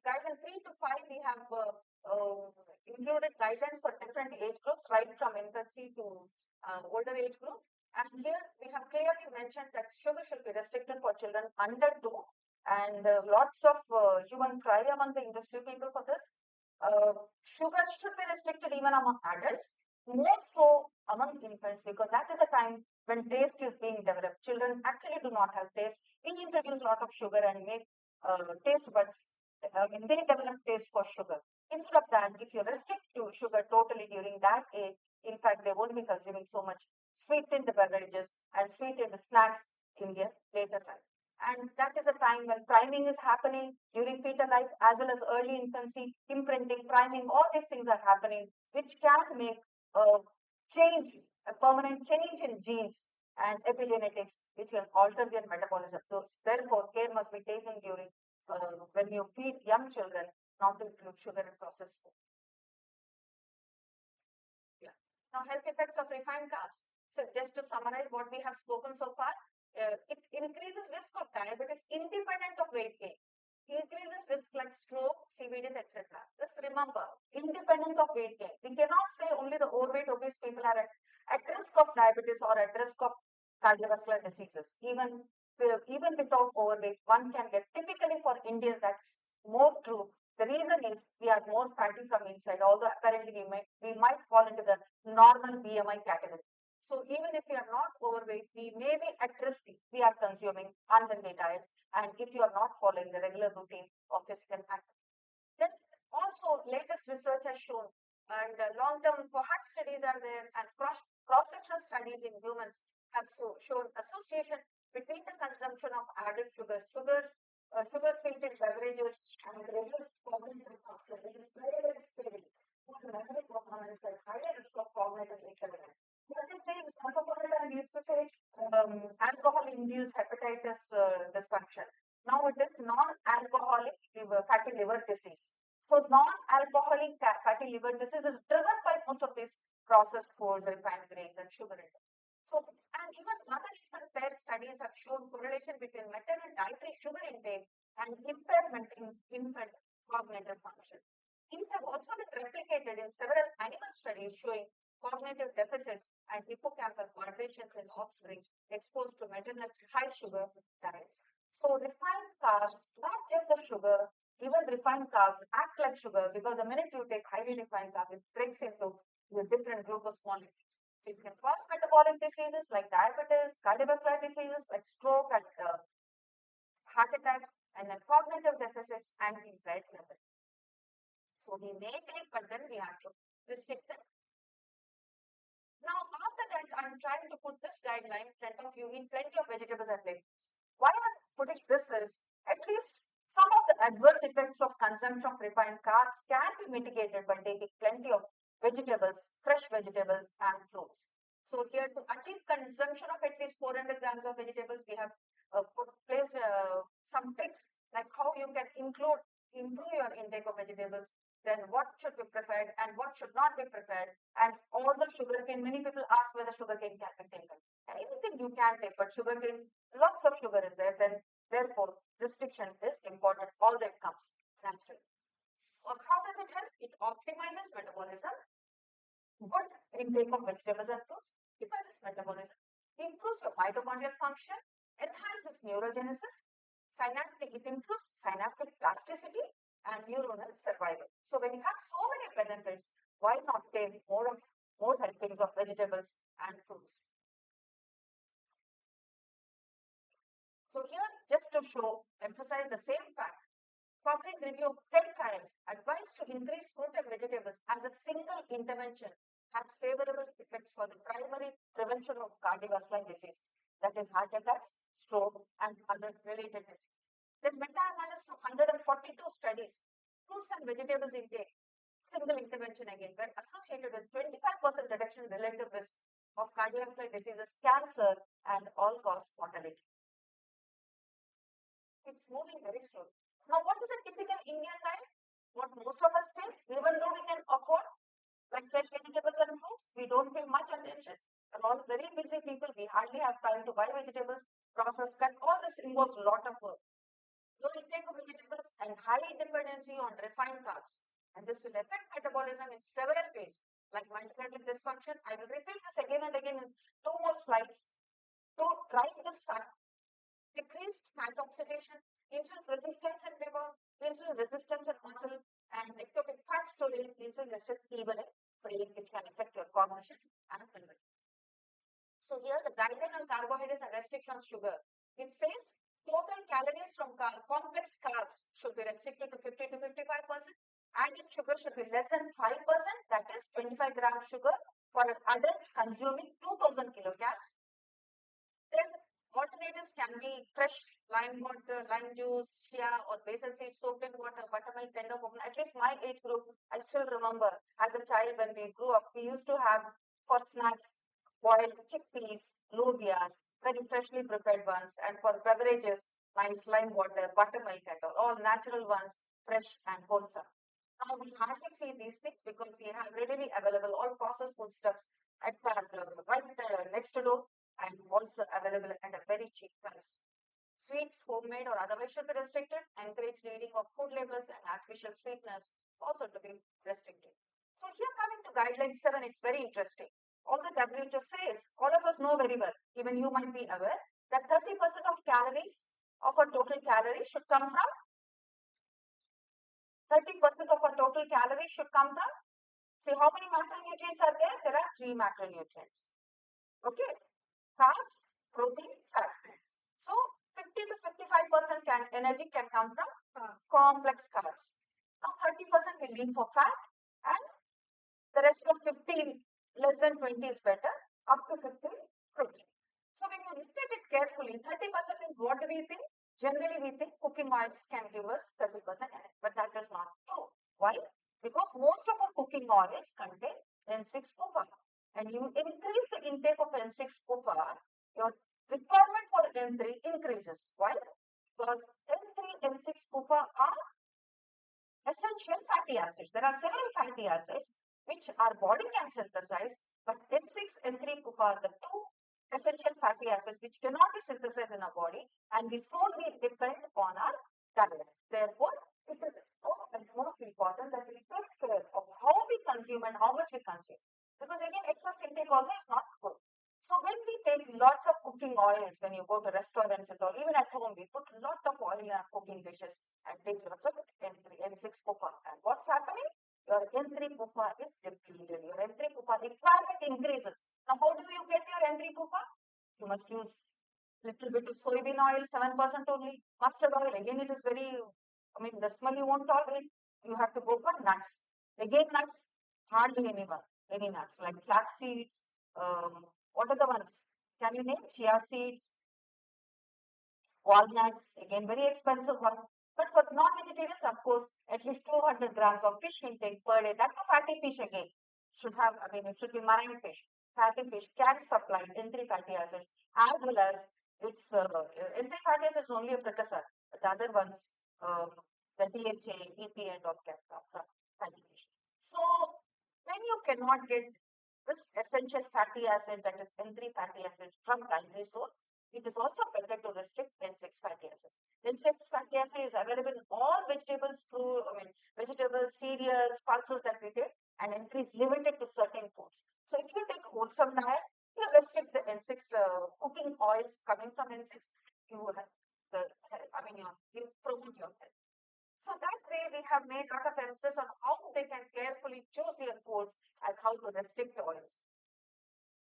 guidelines 3 to 5, we have included guidelines for different age groups, right from infancy to older age group. And here we have clearly mentioned that sugar should be restricted for children under 2. And lots of human cry among the industry people for this. Sugar should be restricted even among adults, more so among infants, because that is the time when taste is being developed. Children actually do not have taste. We introduce a lot of sugar and make taste buds, they develop taste for sugar. Instead of that, if you restrict to sugar totally during that age, in fact, they won't be consuming so much sweetened beverages and sweetened snacks in their later life. And that is the time when priming is happening during fetal life as well as early infancy, imprinting, priming, all these things are happening, which can make a change, a permanent change in genes and epigenetics, which can alter their metabolism. So therefore, care must be taken during when you feed young children, not to include sugar and processed food. Yeah. Now, health effects of refined carbs. So just to summarize what we have spoken so far, it increases risk of diabetes independent of weight gain. Increases risk like stroke, DVDs, etc. Just remember, independent of weight gain, we cannot say only the overweight, obese people are at risk of diabetes or at risk of cardiovascular diseases. Even without overweight, one can get. Typically for Indians, that's more true. The reason is we are more fatty from inside, although apparently we might fall into the normal BMI category. So even if you are not overweight, we may be at risk if we are consuming unhealthy diets and if you are not following the regular routine of physical activity. Then also latest research has shown, and long-term cohort studies are there, and cross-sectional studies in humans have shown association between the consumption of added sugar-sweetened beverages and reduced cognitive function. It is very, very steady. Memory performance and higher risk of cognitive impairment. What they say is once upon a time we used to say alcohol-induced hepatitis dysfunction. Now it is non-alcoholic fatty liver disease. So non-alcoholic fatty liver disease is driven by most of these processed foods, refined grains, and sugar intake. So, and even other pair studies have shown correlation between maternal dietary sugar intake and impairment in infant cognitive function. These have also been replicated in several animal studies showing cognitive deficits and hippocampal quadrations in offspring exposed to maternal high sugar diets. So refined carbs, not just the sugar, even refined carbs act like sugar because the minute you take highly refined carbs, it breaks into the different glucose molecules. So it can cause metabolic diseases like diabetes, cardiovascular diseases like stroke and heart attacks, and then cognitive deficits and anxiety level. So we may take, but then we have to restrict them. Now, after that, I'm trying to put this guideline in front of you in plenty of vegetables and legumes. Why I'm putting this is, at least some of the adverse effects of consumption of refined carbs can be mitigated by taking plenty of vegetables, fresh vegetables and fruits. So here to achieve consumption of at least 400 grams of vegetables, we have placed some tricks like how you can improve your intake of vegetables, then what should be preferred and what should not be preferred, and all the sugarcane. Many people ask whether sugarcane can be taken. Anything you can take, but sugarcane, lots of sugar is there, then therefore restriction is important, although it comes naturally. How does it help? It optimizes metabolism. Good intake of vegetables and fruits optimizes metabolism, improves your mitochondrial function, enhances neurogenesis, it improves synaptic plasticity and neuronal survival. So when you have so many benefits, why not take more helpings of vegetables and fruits? So here, just to emphasize the same fact, Cochrane review of 10 trials advised to increase fruit and vegetables as a single intervention has favorable effects for the primary prevention of cardiovascular disease, that is heart attacks, stroke, and other related diseases. Then meta-analysis of 142 studies, fruits and vegetables intake, single intervention again, were associated with 25% reduction in relative risk of cardiovascular diseases, cancer, and all-cause mortality. It's moving very slowly. Now, what is a typical Indian diet? What most of us take, even though we can afford like fresh vegetables and fruits, we don't pay much attention. We're all very busy people. We hardly have time to buy vegetables, process, cut. All this involves a lot of work. Low intake of vegetables and high dependency on refined carbs. And this will affect metabolism in several ways, like mitochondrial dysfunction. I will repeat this again and again in 2 more slides. To drive this fact, decreased fat oxidation, insulin resistance in liver, insulin resistance in muscle, and ectopic fat storage, insulin resistance even in brain, which can affect your cognition and memory. So here the guideline on carbohydrates and restriction on sugar. It says total calories from complex carbs should be restricted to 50 to 55%. Added sugar should be less than 5%, that is 25 grams sugar for an adult consuming 2000 kilocalories. Then alternatives can be fresh lime water, lime juice, chia or basil seeds soaked in water, buttermilk, tender coconut. At least my age group, I still remember as a child when we grew up, we used to have for snacks boiled chickpeas, lobias, very freshly prepared ones, and for beverages, nice lime water, buttermilk and all natural ones, fresh and wholesome. Now we hardly see these things because we have readily available all processed foodstuffs at right next to door and also available at a very cheap price. Sweets, homemade or otherwise, should be restricted. Encourage reading of food labels and artificial sweeteners also to be restricted. So here coming to guideline 7, it's very interesting. All the WHO says, all of us know very well, even you might be aware, that 30% of calories of our total calories should come from 30% of our total calories should come from. See how many macronutrients are there? There are 3 macronutrients. Okay, carbs, protein, fat. So 50 to 55% energy can come from complex carbs. Now 30% we leave for fat, and the rest of 15, less than 20 is better, up to 50 protein. So when you look at it carefully, 30% is what do we think? Generally we think cooking oils can give us 30% energy, but that is not true. Why? Because most of our cooking oils contain N6-PUFA, and you increase the intake of N6-PUFA, your requirement for N3 increases. Why? Because N3, N6-PUFA are essential fatty acids. There are several fatty acids which our body can synthesize, but N6 and N3-PUFA are the two essential fatty acids which cannot be synthesized in our body, and we solely depend on our diet. Therefore, it is more and most important that we take care of how we consume and how much we consume, because again, excess intake also is not good. So when we take lots of cooking oils, when you go to restaurants and all, even at home, we put a lot of oil in our cooking dishes and take lots of N3, N6-PUFA. And what's happening? Your N3-PUFA is depleted. Your N3-PUFA requirement increases. Now, how do you get your N3-PUFA? You must use little bit of soybean oil, 7% only. Mustard oil, again, it is very, the smell you won't tolerate. You have to go for nuts. Again, nuts, hardly any nuts, like flax seeds. What are the ones? Can you name? Chia seeds, walnuts, again, very expensive one. But for non-vegetarians, of course, at least 200 grams of fish intake per day. That too fatty fish again should have, it should be marine fish. Fatty fish can supply N3 fatty acids, as well as its N3 fatty acids is only a precursor. But the other ones, the DHA, EPA, and all can come from fatty fish. So when you cannot get this essential fatty acid, that is N3 fatty acids, from dietary source, it is also better to restrict N6 fatty acids. N6 fatty acid is available in all vegetables, vegetables, cereals, pulses that we take, and N3 is limited to certain foods. So if you take wholesome diet, you restrict the N6 cooking oils coming from N6. You have you promote your health. So that way we have made a lot of emphasis on how they can carefully choose their foods and how to restrict the oils.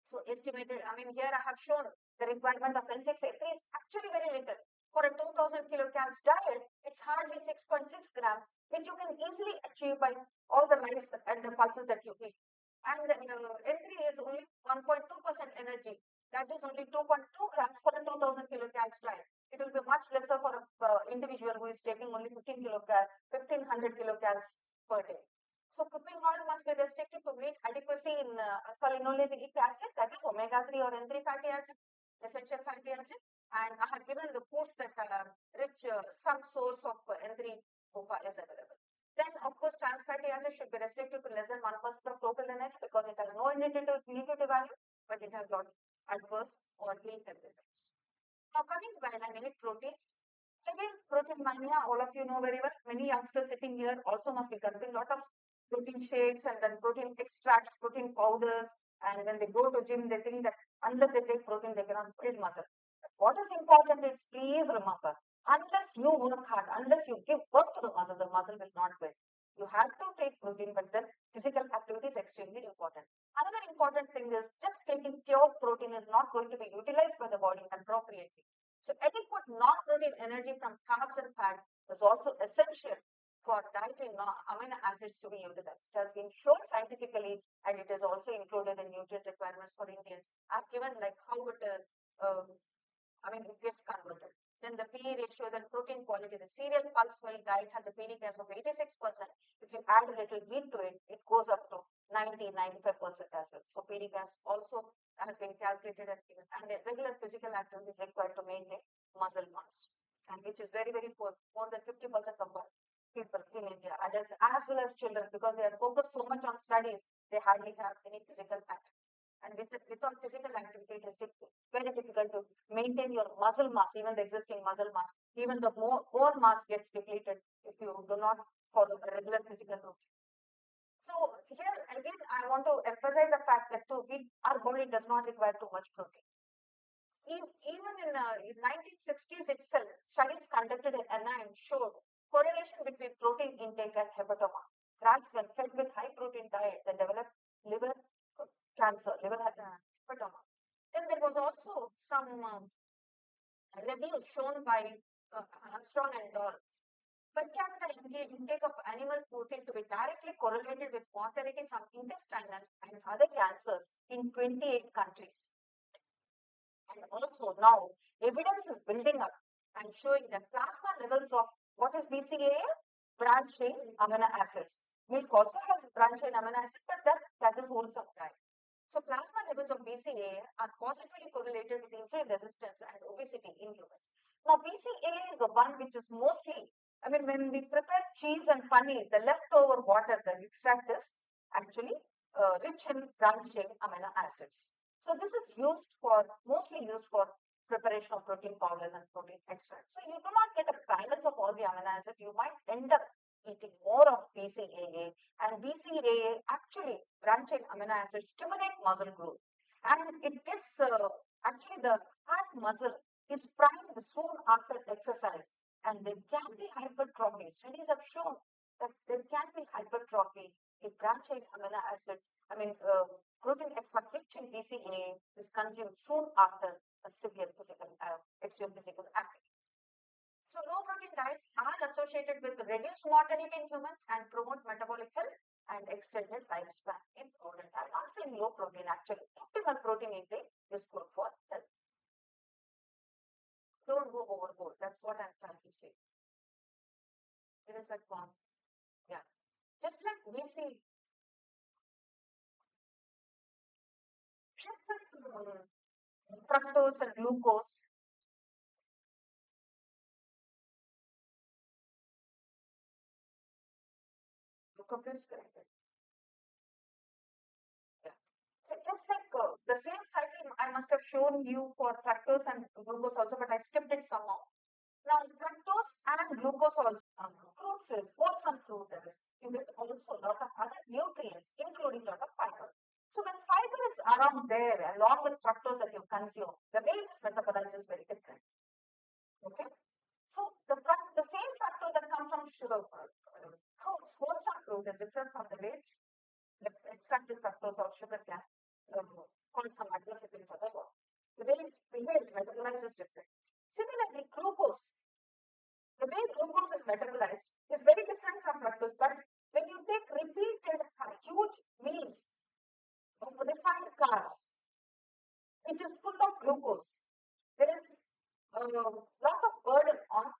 So estimated, here I have shown the requirement of N6, N3 is actually very little. For a 2000 kilocalories diet, it's hardly 6.6 grams, which you can easily achieve by all the rice and the pulses that you eat. And N3 is only 1.2% energy. That is only 2.2 grams for a 2000 kilocalories diet. It will be much lesser for an individual who is taking only 1500 kilocalories per day. So cooking oil must be restricted to meet adequacy in linoleic acid, that is omega-3 or N3 fatty acid, essential fatty acid. And I have given the foods that are rich, some source of N3-PUFA is available. Then, of course, trans fatty acid should be restricted to less than 1% of total energy, because it has no nutritive value, but it has got adverse or ill health effects. Now, coming to guideline 8, proteins. Again, protein mania, all of you know very well. Many youngsters sitting here also must be consuming a lot of protein shakes and then protein extracts, protein powders, and when they go to gym, they think that unless they take protein, they cannot build muscle. What is important is, please remember, unless you work hard, unless you give work to the muscle will not build. You have to take protein, but then physical activity is extremely important. Another important thing is, just taking pure protein is not going to be utilized by the body appropriately. So adequate non-protein energy from carbs and fat is also essential for dietary amino acids to be utilized. It has been shown scientifically, and it is also included in nutrient requirements for Indians. I've given like how it gets converted. Then the PE ratio, then protein quality. The cereal pulse milk diet has a PD gas of 86%. If you add a little wheat to it, it goes up to 90-95% as well. So PD gas also has been calculated and regular physical activity is required to maintain muscle mass, and which is very, very poor. More than 50% of people in India, adults as well as children, because they are focused so much on studies, they hardly have any physical activity. And without physical activity, it is very difficult to maintain your muscle mass, even the existing muscle mass. Even the bone mass gets depleted if you do not follow the regular physical routine. So here again, I want to emphasize the fact that our body does not require too much protein. Even in 1960s itself, studies conducted in NIN showed correlation between protein intake and hepatoma. Rats, when fed with high protein diet, they developed liver cancer, liver hepatoma. Then there was also some review shown by Armstrong and Dall. Per capita intake of animal protein to be directly correlated with mortality from intestinal and other cancers in 28 countries. And also now, evidence is building up and showing that plasma levels of what is BCAA? Branched chain amino acids. Milk also has branched chain amino acids, but that is wholesome diet. So plasma levels of BCAA are positively correlated with insulin resistance and obesity in humans. Now BCAA is the one which is mostly, when we prepare cheese and paneer, the leftover water, the extract is actually rich in branched chain amino acids. So this is mostly used for preparation of protein powders and protein extracts. So you do not get a balance of all the amino acids. You might end up eating more of BCAA, and BCAA actually branched chain amino acids stimulate muscle growth, and it gets actually the heart muscle is primed soon after exercise, and there can be hypertrophy. Studies have shown that there can be hypertrophy if branched chain amino acids, protein extract rich in BCAA is consumed soon after a severe extreme physical activity. So low protein diets are associated with reduced mortality in humans and promote metabolic health and extended lifespan in older time. I'm saying low protein actually. Optimal protein intake is good for health. Don't go overboard. That's what I'm trying to say. It is like one. Yeah. Just like we see fructose and glucose. Glucose corrected. Yeah. So just like the same cycle I must have shown you for fructose and glucose also, but I skipped it somehow. Now fructose and glucose also. Fruits is wholesome fruit is. You get also a lot of other nutrients, including a lot of fiber. So when fiber is around there, along with fructose that you consume, the way it is metabolized is very different. Okay. So the same fructose that comes from sugar fruits, wholesome fruit is different from the way the extracted fructose or sugar can cause some adverse effect for the body. The way it's metabolized is different. Similarly, glucose. The way glucose is metabolized is very different from fructose, but when you take repeated huge meals of refined carbs, it is full of glucose. There is a lot of burden on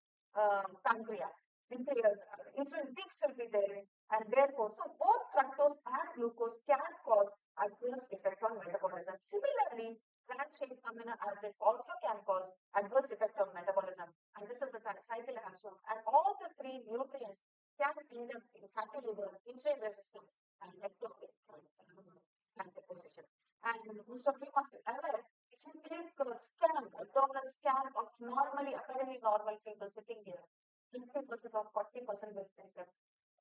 pancreas. Insulin peaks will be there, and therefore, so both fructose and glucose can cause adverse effect on metabolism. Similarly, branched chain amino acid also can cause adverse effect on metabolism, and this is the cycle I have shown. And all the three nutrients can end up in fatty liver, insulin resistance, and ectopic plant deposition. And most of you must be aware, if you take a scan, abdominal scan of apparently normal people sitting here, 50% or 40% will end up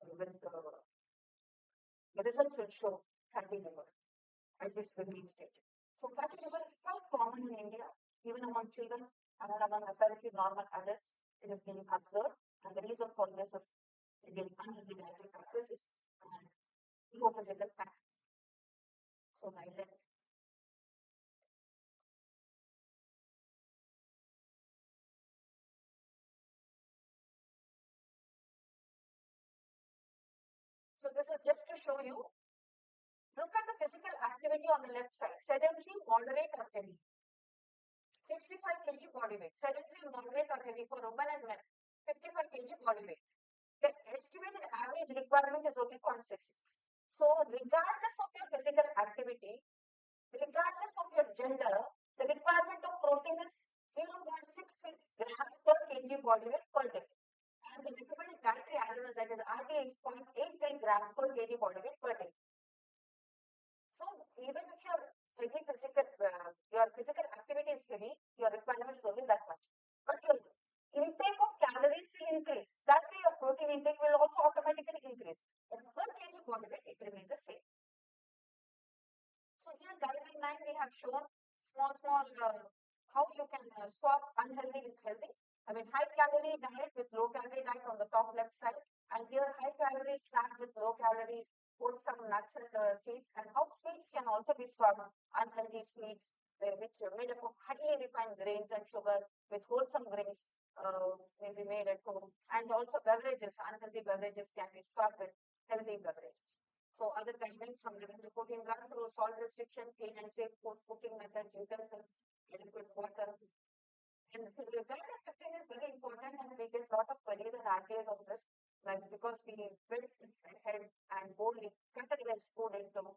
with the results will show fatty liver at this early stage. So fatty liver is quite common in India, even among children and among apparently normal adults. It is being observed, and the reason for this is again unhealthy dietary practices and low physical activity. So guidelines. So this is just to show you. Look at the physical activity on the left side. Sedentary, moderate or heavy. 65 kg body weight. Sedentary, moderate or heavy for women and men. 55 kg body weight. The estimated average requirement is only 0.66. So regardless of your physical activity, regardless of your gender, the requirement of protein is 0.66 grams per kg body weight per day. And the recommended dietary allowance, that is RDA, is 0.83 grams per kg body weight per day. So even if your heavy physical, your physical activity is heavy, your requirement is only that much. But your intake of calories will increase. That way your protein intake will also automatically increase. But per kg body weight, it remains the same. So here guideline 9, we have shown small how you can swap unhealthy with healthy. I mean, high calorie diet with low calorie diet on the top left side, and here high calorie snack with low calorie, put some nuts and seeds, and how sweets can also be swapped. Unhealthy sweets, which are made up of highly refined grains and sugar, with wholesome grains may be made at home, and also beverages, unhealthy beverages can be swapped with healthy beverages. So other guidelines from 11 to 14 run through salt restriction, clean and safe food cooking methods, utensils, adequate water. And guideline 15 is very important, and we get a lot of queries and RTAs on this, like because we went ahead and boldly categorize food into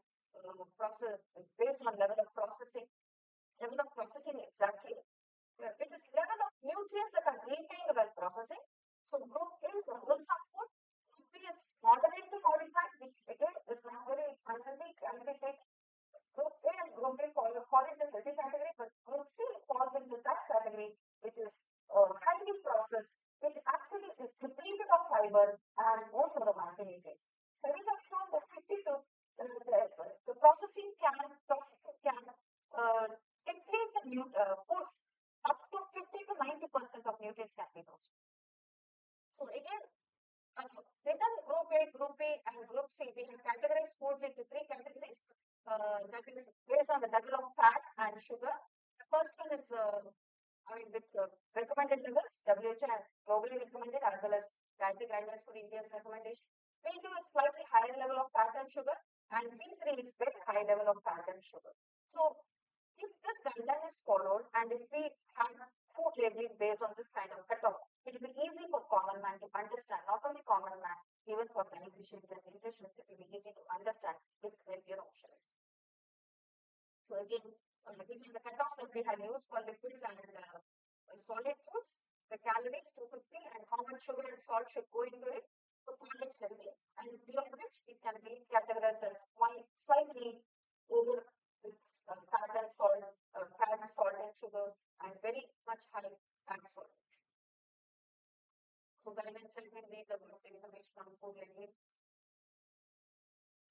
process based on level of processing. Level of processing exactly. It is level of nutrients that are retained while processing. So group A is a wholesome food. Group B is moderately modified, which again is not very unhealthy, can be taken. Group A and Group B fall into the healthy category, but Group C falls into that category, which is highly processed, which actually is depleted of fiber and most of the macronutrients. So we have shown that 50 to the processing can deplete the foods up to 50 to 90% of nutrients can be lost. So again, within Group A, Group B, and Group C, we have categorized foods into 3 categories. That is based on the level of fat and sugar. The first one is, with recommended levels, WHO and globally recommended, as well as dietary guidelines for India's recommendation. B2 is slightly higher level of fat and sugar, and B3 is very high level of fat and sugar. So if this guideline is followed, and if we have food labeling based on this kind of cutoff, it will be easy for common man to understand. Not only common man, even for dietitians and nutritionists, it will be easy to understand with healthier options. So again, these are the cutoffs that we have used for liquids and solid foods. The calories 250 and how much sugar and salt should go into it to call it healthy, and beyond which it can be categorized as slightly over with fat and salt, and sugar, and very much high fat salt. So guidelines 17 reads about information on food labeling.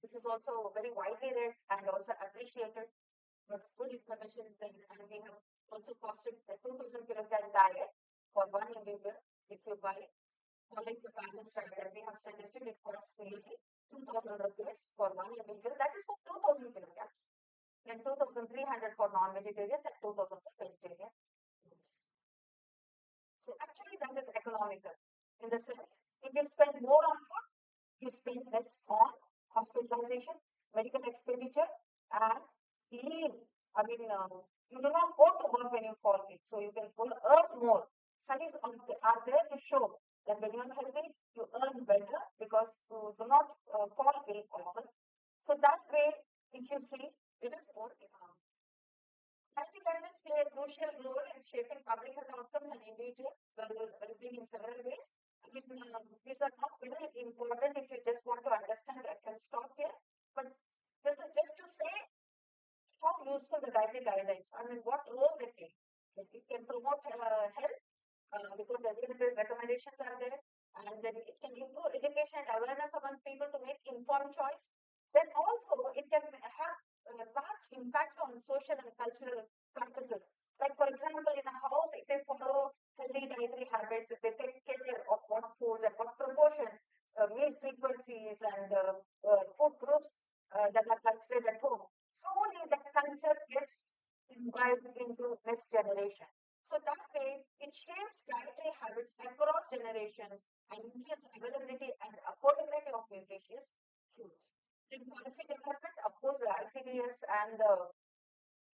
This is also very widely read and also appreciated. But good information is there, and we have also costed the 2000 kilocal diet for one individual. If you buy, following the balance diet that we have suggested, it costs nearly 2,000 rupees for one individual. That is for 2,000 kilograms. Then 2,300 for non-vegetarians and 2,000 for vegetarian. So actually that is economical in the sense, if you spend more on food, you spend less on hospitalization, medical expenditure, and leave. You do not go to work when you fall ill, so you can earn more. Studies are there to show that when you are healthy, you earn better because you do not fall ill often. So that way, if you see, it is more economic. Dietary guidelines play a crucial role in shaping public health outcomes and individual well-being in several ways. These are not very important if you just want to understand. I can stop here, but this is just to say how useful the dietary guidelines. What role they play. It can promote health because evidence-based recommendations are there, and then it can improve education and awareness among people to make informed choice. Then also it can have a large impact on social and cultural practices. Like for example, in a house, if they follow healthy dietary habits, if they take care of what foods and what proportions, meal frequencies, and food groups that are considered at home, slowly that culture gets imbibed into next generation. So that way, it shapes dietary habits across generations and increases availability and affordability of nutritious foods. In policy development, of course, the ICDS and the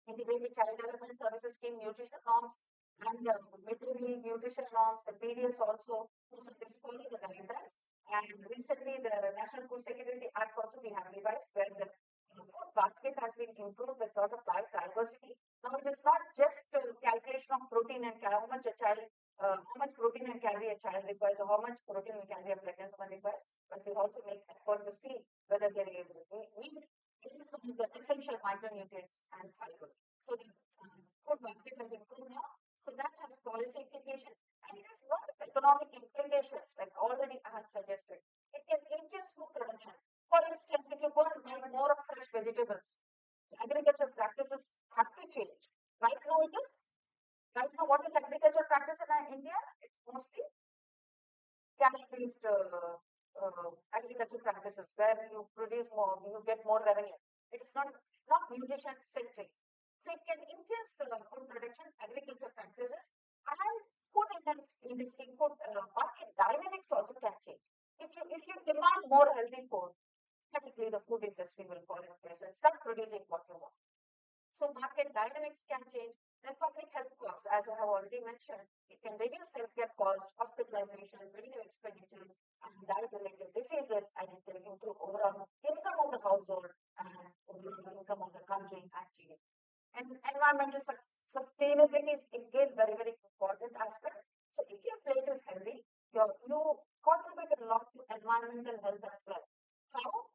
Integrated Child Development Services Scheme nutrition norms and the midday nutrition norms, the PDS also, most of this follow the guidelines. And recently, the National Food Security Act also we have revised, where the food basket has been improved with sort of diet diversity. Now it is not just calculation of protein and how much protein and calorie a child requires, or how much protein and calorie a pregnant woman requires, but we also make effort to see whether they meet the essential essential micronutrients and fiber. So the food basket has improved now. So that has policy implications and it has lot of economic implications, like already I have suggested. It can increase food production. For instance, if you go and buy more of fresh vegetables, agriculture practices have to change. Right now it is. Right now, what is agriculture practice in India? It's mostly cash-based agriculture practices where you produce more, you get more revenue. It is not nutrition centric. So it can increase food production, agriculture practices, and food industry, food market dynamics also can change. If you demand more healthy food, typically the food industry will fall in place and start producing what you want. So market dynamics can change. The public health costs, as I have already mentioned, it can reduce healthcare costs, hospitalization, medical expenditure, and diet-related diseases, and it can improve overall income of the household and overall income of the country and GDP. And environmental sustainability is again very, very important aspect. So if your plate is healthy, you contribute a lot to environmental health as well. How?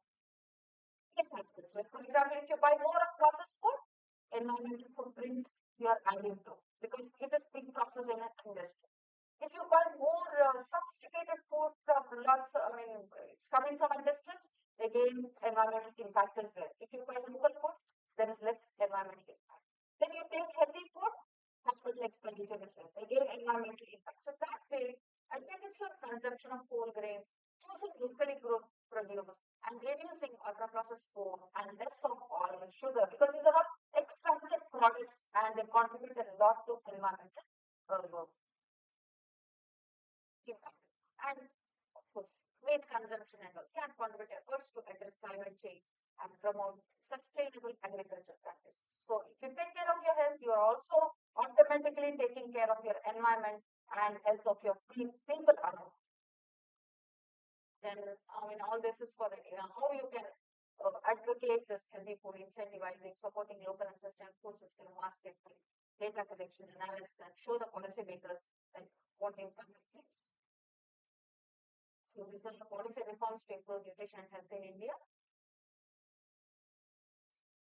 Yes, aspects. Like for example, if you buy more of processed food, environmental footprint you are adding to because it is being processed in an industry. If you buy more sophisticated food from lots, it's coming from a distance, again, environmental impact is there. If you buy local foods, there is less environmental impact. Then you take healthy food, hospital expenditure is less. Again, environmental impact. So that way, reduce your consumption of whole grains, choosing locally grown produce, and reducing ultra processed food and less of oil and sugar because these are all extracted products and they contribute a lot to environmental impact. And of course, meat consumption and all can contribute efforts to address climate change and promote sustainable agriculture practices. So if you take care of your health, you are also automatically taking care of your environment and health of your people around. Then, all this is for how you can advocate this healthy food, incentivizing, supporting local and sustainable food system, basket, data collection, analysis, and show the policymakers like what impact it makes. So these are the policy reforms to improve nutrition and health in India.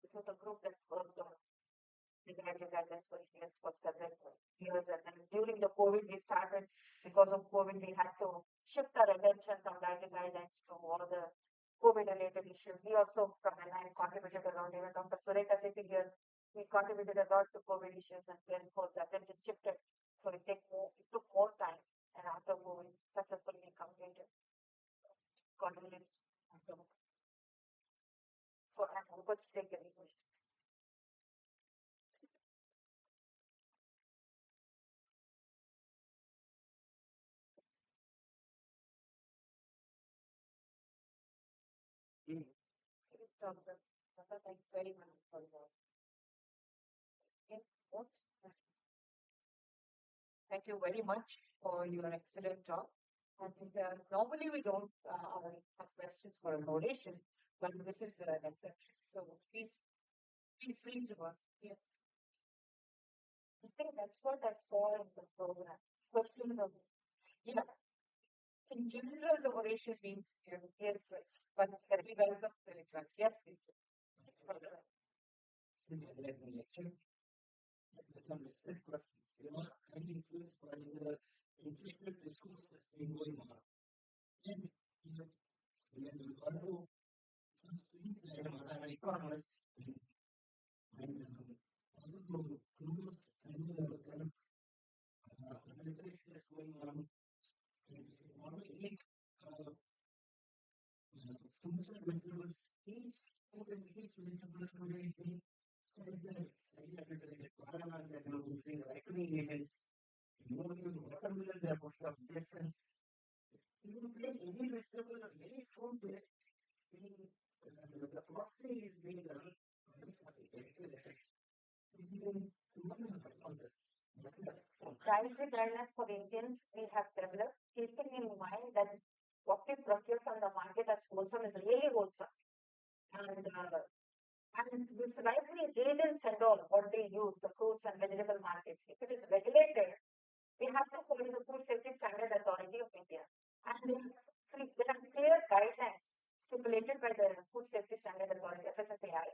This is the group that worked on the Dietary Guidelines for India for several years, and then during the COVID, we started because of COVID, we had to shift our attention from Dietary Guidelines to all the COVID-related issues. We also, from NIN, contributed a lot. Even Dr. Surekha sitting here, we contributed a lot to COVID issues, and then for the attention shifted. So it took more time, and after COVID, successfully completed. Continues. So I'm open to take any questions. Thank you very much for your input. Thank you very much for your excellent talk. And normally we don't have questions for a donation, but this is an exception. So please feel free to ask. Yes. I think that's what I saw in the program. Questions of in general, the oration means yes, but we welcome the request. Yes, please. Some questions. I'm influenced by the intellectual discourse that's been going on. And when we go to some students, I am an economist, and also close and the kind of analytics that's going on. And one way to eat fruits and vegetables, each food and each vegetable today is being said that bananas that are using ripening agents, you don't use watermelon, they are putting up injections. You don't take any vegetable or any fruit there, the processing is being done by some chemical effect. Dietary guidelines for Indians we have developed, keeping in mind that what we procure from the market as wholesome is really wholesome. And this ripening agents and all, what they use, the fruits and vegetable markets, if it is regulated, we have to follow the Food Safety Standard Authority of India. And there are clear guidelines stipulated by the Food Safety Standard Authority, FSSAI,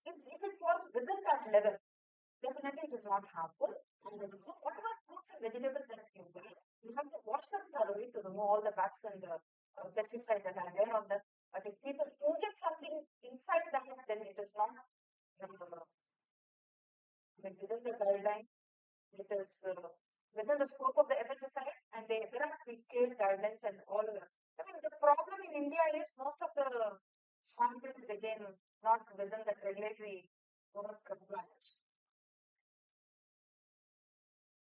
if it falls within that level, definitely it is not harmful. And so whatever fruits and vegetables that you buy, you have to wash them thoroughly to remove all the bugs and the pesticides that are there on them. But if people inject something inside that, then it is not within the guideline. It is within the scope of the FSSI, and there are detailed guidelines and all. I mean, the problem in India is most of the conflicts again not within the regulatory work compliance.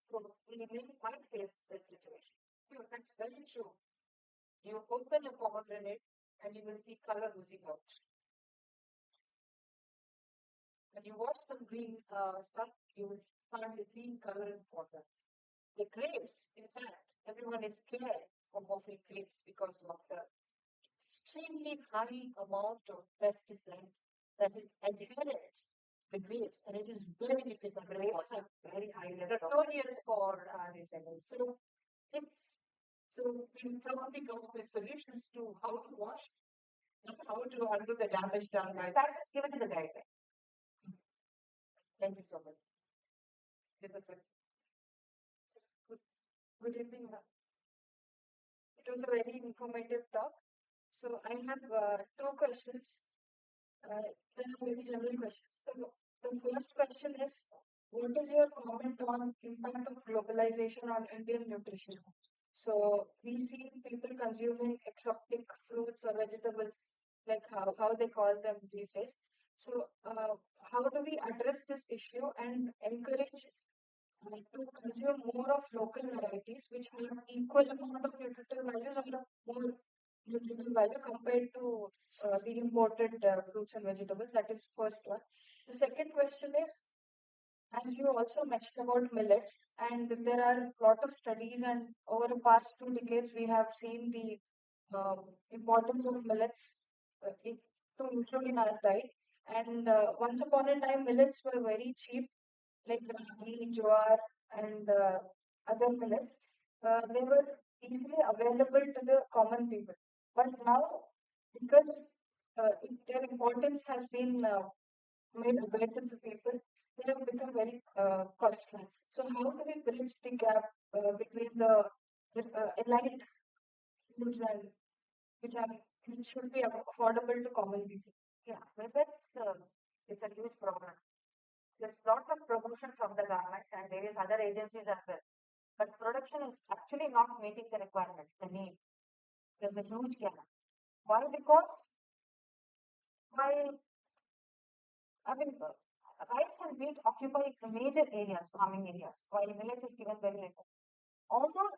So we might face that situation. No, that's very true. You open a pomegranate and you will see color oozing out. When you watch some green stuff, you will find the green color in water. The grapes, in fact, everyone is scared of offering grapes because of the extremely high amount of pesticides that is adherent to grapes, and it is very difficult. Grapes have very high notorious for resistance. So we probably come up with solutions to how to wash and how to undo the damage done by that is given in the guideline. Thank you so much. Good evening. It was a very informative talk. So I have two questions. They are very general questions. So the first question is, what is your comment on impact of globalization on Indian nutrition? So we see people consuming exotic fruits or vegetables, like how they call them these days. So how do we address this issue and encourage to consume more of local varieties which have equal amount of nutritional values or more nutritional value compared to the imported fruits and vegetables? That is first one. The second question is, as you also mentioned about millets, and there are a lot of studies, and over the past 2 decades, we have seen the importance of millets to include in our diet. And once upon a time, millets were very cheap, like ragi, jowar, and other millets. They were easily available to the common people. But now, because their importance has been made available to people, they have become very costly. So how do we bridge the gap between the elite foods and which should be affordable to common people? Yeah, millets is a huge problem. There's a lot of promotion from the government and various other agencies as well. But production is actually not meeting the requirement, the need. There's a huge gap. Why? Because rice and wheat occupy major areas, farming areas, while millet is given very little. Although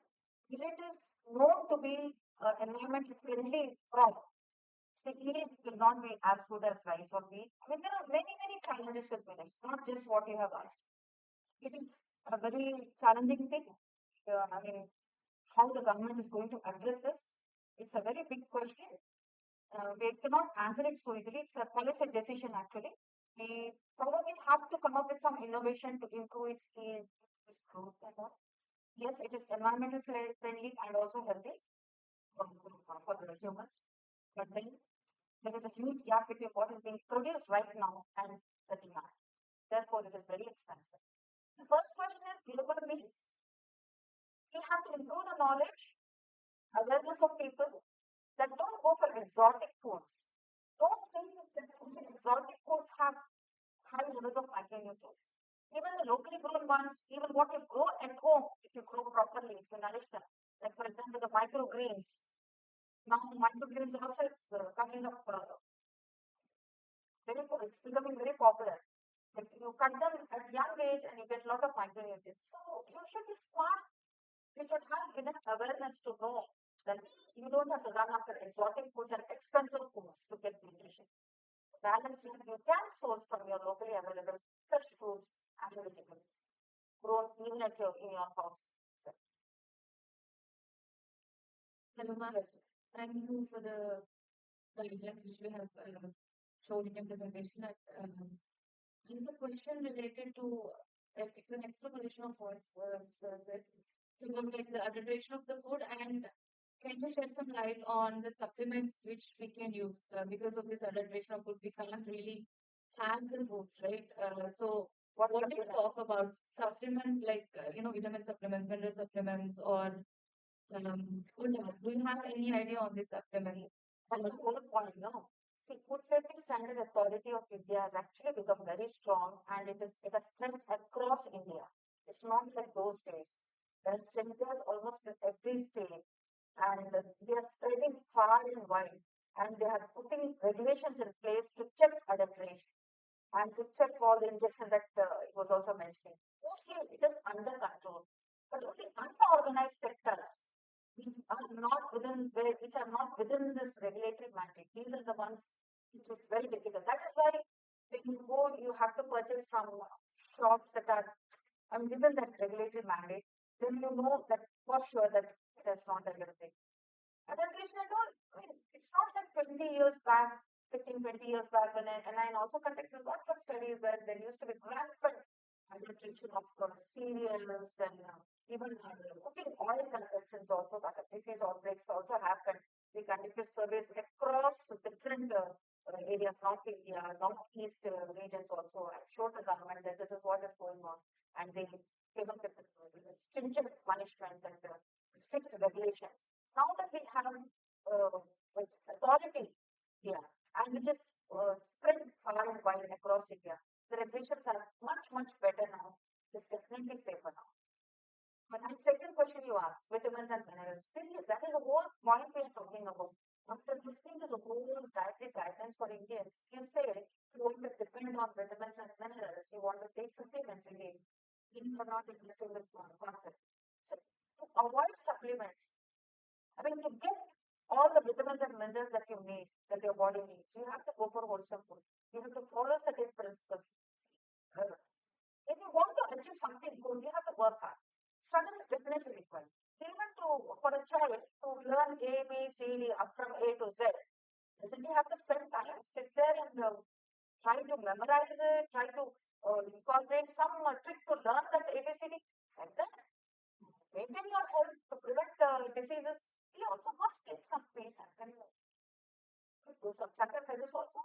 millet is known to be environmentally friendly crop, the yield will not be as good as rice or wheat. I mean, there are many, many challenges with millets, not just what you have asked. It is a very challenging thing. How the government is going to address this? It's a very big question. We cannot answer it so easily. It's a policy decision, actually. We probably have to come up with some innovation to improve its yield, its growth, and all. Yes, it is environmental friendly and also healthy for the humans. But then there is a huge gap between what is being produced right now and the demand. Therefore, it is very expensive. The first question is global means we have to improve the knowledge, awareness of people that don't go for exotic foods. Don't think that exotic foods have high levels of micronutrients. Even the locally grown ones, even what you grow at home, if you grow properly, if you nourish them. Like, for example, the microgreens. Now, microgreens also is coming up it's becoming very popular. Like, you cut them at young age and you get a lot of micronutrients. So you should be smart. You should have enough awareness to know that you don't have to run after exotic foods and expensive foods to get nutrition. Balance you can source from your locally available fresh fruits and vegetables grown even in your house. So. Hello, Maharaj. Thank you for the guidelines which we have shown in your presentation. There is a question related to it's an explanation of what like the adulteration of the food, and can you shed some light on the supplements which we can use because of this adulteration of food? We can't really have the foods, right? So what do you talk about? Supplements like, vitamin supplements, mineral supplements, or whatever. Do you have any idea on this supplement? That's the whole point, no? See, Food Safety Standard Authority of India has actually become very strong and it has spread across India. It's not like those days. There are centers almost in every state and they are spreading far and wide and they are putting regulations in place to check adulteration and to check all the injection that it was also mentioning. Mostly it is under control, but only unorganized sectors which are not within this regulatory mandate. These are the ones which is very difficult. That is why when you go, you have to purchase from shops that are within that regulatory mandate. Then you know that for sure that it is not everything. Adulteration and all, it's not like 20 years back, 15, 20 years back, and I also conducted lots of studies where there used to be rampant adulteration of cereals and even cooking oil consumptions also, that disease outbreaks also happened. We conducted surveys across different areas, North India, Northeast regions also. I showed the government that this is what is going on, and they came up with stringent punishment and strict regulations. Now that we have authority here and which is spread far and wide across India, the regulations are much, much better now. It's definitely safer now. But the second question you asked, vitamins and minerals. Serious, that is the whole point we are talking about. After listening to the whole dietary guidelines for Indians, you say you want to depend on vitamins and minerals, you want to take supplements again. You are not interested in the concept. So to avoid supplements, to get all the vitamins and minerals that you need, that your body needs, you have to go for wholesome food. You have to follow certain principles. If you want to achieve something good, you have to work hard. Struggle is definitely required. Even for a child to learn A, B, C, D up from A to Z, doesn't he have to spend time, sit there and try to memorize it, try to incorporate some trick to learn that ABCD? Like that. Maintain your health to prevent diseases. He also must take some pain and do some sacrifices also.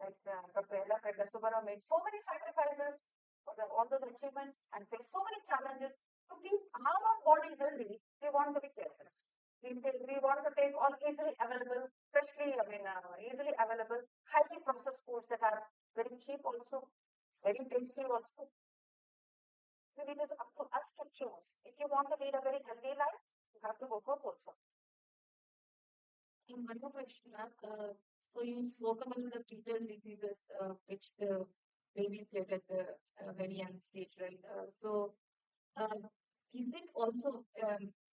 Like Dr. Yellapragada Subba made so many sacrifices for all those achievements and faced so many challenges to keep our own body healthy. We want to be careless. We want to take all easily available, easily available, highly processed foods that are very cheap also, very tasty also. So it is up to us to choose. If you want to lead a very healthy life, you have to go for wholesome. And one more question, so you spoke about the fetal diseases which the babies get at the very young stage, right? Is it also,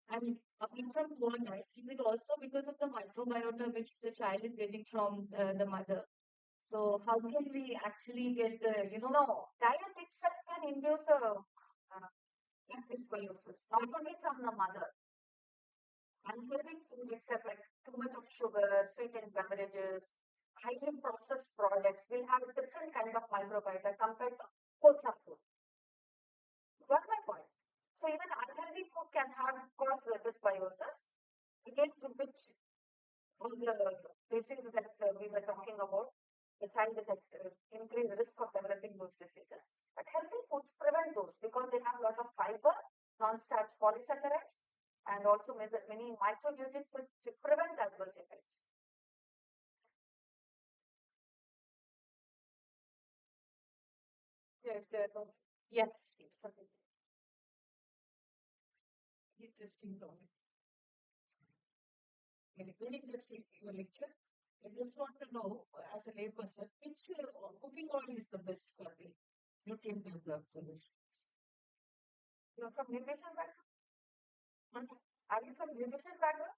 apart from poor diet, is it also because of the microbiota which the child is getting from the mother? So how can we actually get No, diet itself can induce dysbiosis, not only from the mother. Unhealthy food itself, like too much of sugar, sweetened beverages, highly processed products, will have a different kind of microbiota compared to wholesome food. Got my point? So even unhealthy food can cause dysbiosis, again, which all the diseases that we were talking about, besides the increased risk of developing those diseases. But healthy foods prevent those because they have a lot of fiber, non-starch polysaccharides, and also many micronutrients which prevent adverse effects. Yes, Yes, Interesting topic. Very interesting your lecture. I just want to know, as a layperson, which cooking oil is the best for the nutrient absorption? you're from nutrition background? Are you from nutrition background?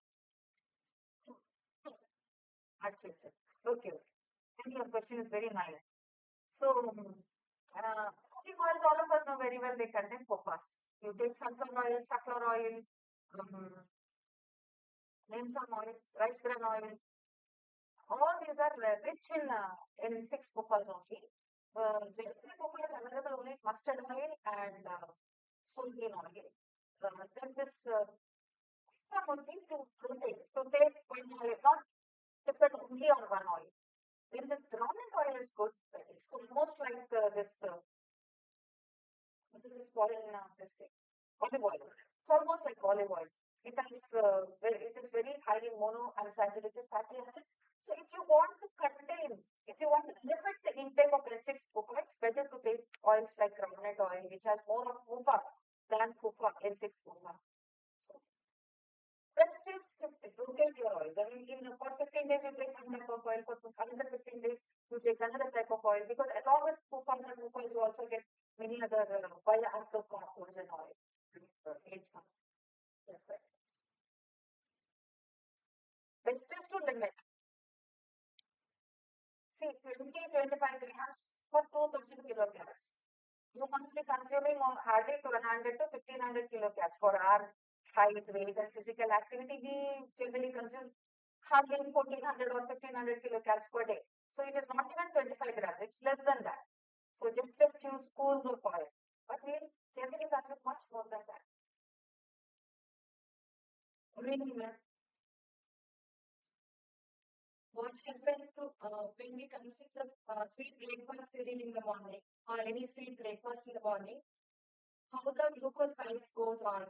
Actually, okay. And your question is very nice. So, cooking oils, all of us know very well, they contain POPAs. You take sunflower oil, safflower oil, name some oils, rice bran oil. All these are rich in 6 POPAs only. The 3 POPAs available only mustard oil and soybean oil. Then this some only to take one oil, not depend only on one oil. Then the groundnut oil is good. It's almost like this. What is this foreign this thing? Olive oil. It's almost like olive oil. It is very high in monounsaturated fatty acids. So if you want to limit the intake of N6 PUFA, it's better to take oils like groundnut oil, which has more of PUFA than PUFA, N6 PUFA. Best is to rotate your oils. I mean, for 15 days, you take one type of oil. For another 15 days, you take another type of oil. Because along with PUFA and PUFA, you also get many other bioactive compounds in oil. Best is to limit. See, 20-25 grams for 2000 kilocalories. You must be consuming hardly 1200 to 1500 kilocalories for our height, weight, and physical activity. We generally consume hardly 1400 or 1500 kilocalories per day. So it is not even 25 grams, it's less than that. So just a few spoons of oil. But we generally consume much more than that. What happens to when we consume the sweet breakfast cereal in the morning or any sweet breakfast in the morning? How the glucose price goes on?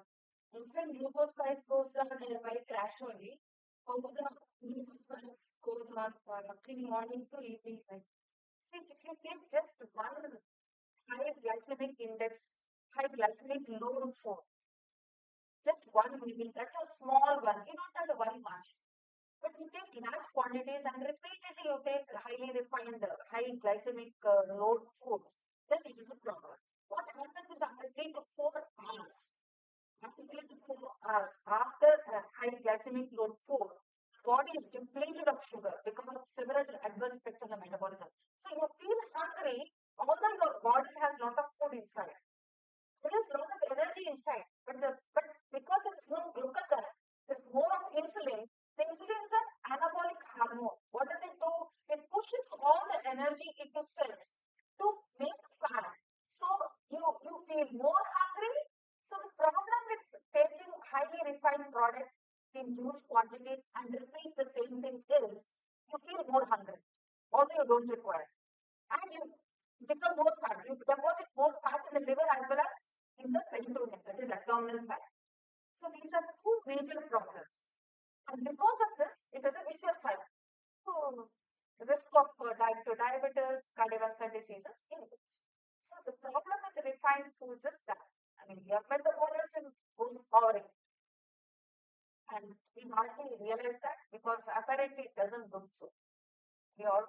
When glucose price goes down by crash only, how the glucose price goes on from morning to evening time? See, if you take just one high glycemic index, high glycemic load food, just one meal, that's a small one. You don't have to worry much. But you take large quantities and repeatedly you take highly refined, high glycemic load foods, then it is a problem. What happens is after 3 to 4 hours, after high glycemic load food, body is depleted of sugar because of several adverse effects on the metabolism. So you feel hungry, although your body has a lot of food inside. There is a lot of energy inside, but because there is no glucagon, there is more of insulin. The insulin is an anabolic hormone. What does it do? It pushes all the energy into cells to make fat. So you feel more hungry. So the problem with taking highly refined product in huge quantities and repeat the same thing is you feel more hungry, although you don't require. And you become more fat. You deposit more fat in the liver as well as in the peritoneum, that is abdominal fat. So these are two major problems. And because of this, it is a vicious cycle. So the risk of type 2 diabetes, cardiovascular diseases increase. So the problem with the refined foods is that, I mean, your metabolism goes soaring. And we hardly realize that because apparently it doesn't look so. We all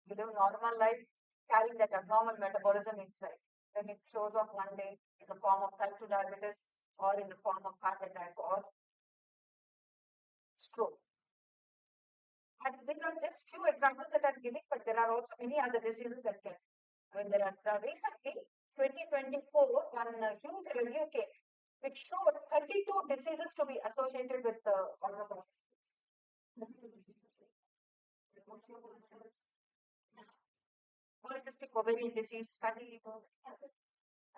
we live normal life, carrying that abnormal metabolism inside. Then it shows up one day in the form of type 2 diabetes or in the form of heart attack or stroke. And these are just few examples that I'm giving, but there are also many other diseases that can. I mean, there are recently, 2024, one huge review came, which showed 32 diseases to be associated with the polycystic ovarian disease, fatty liver,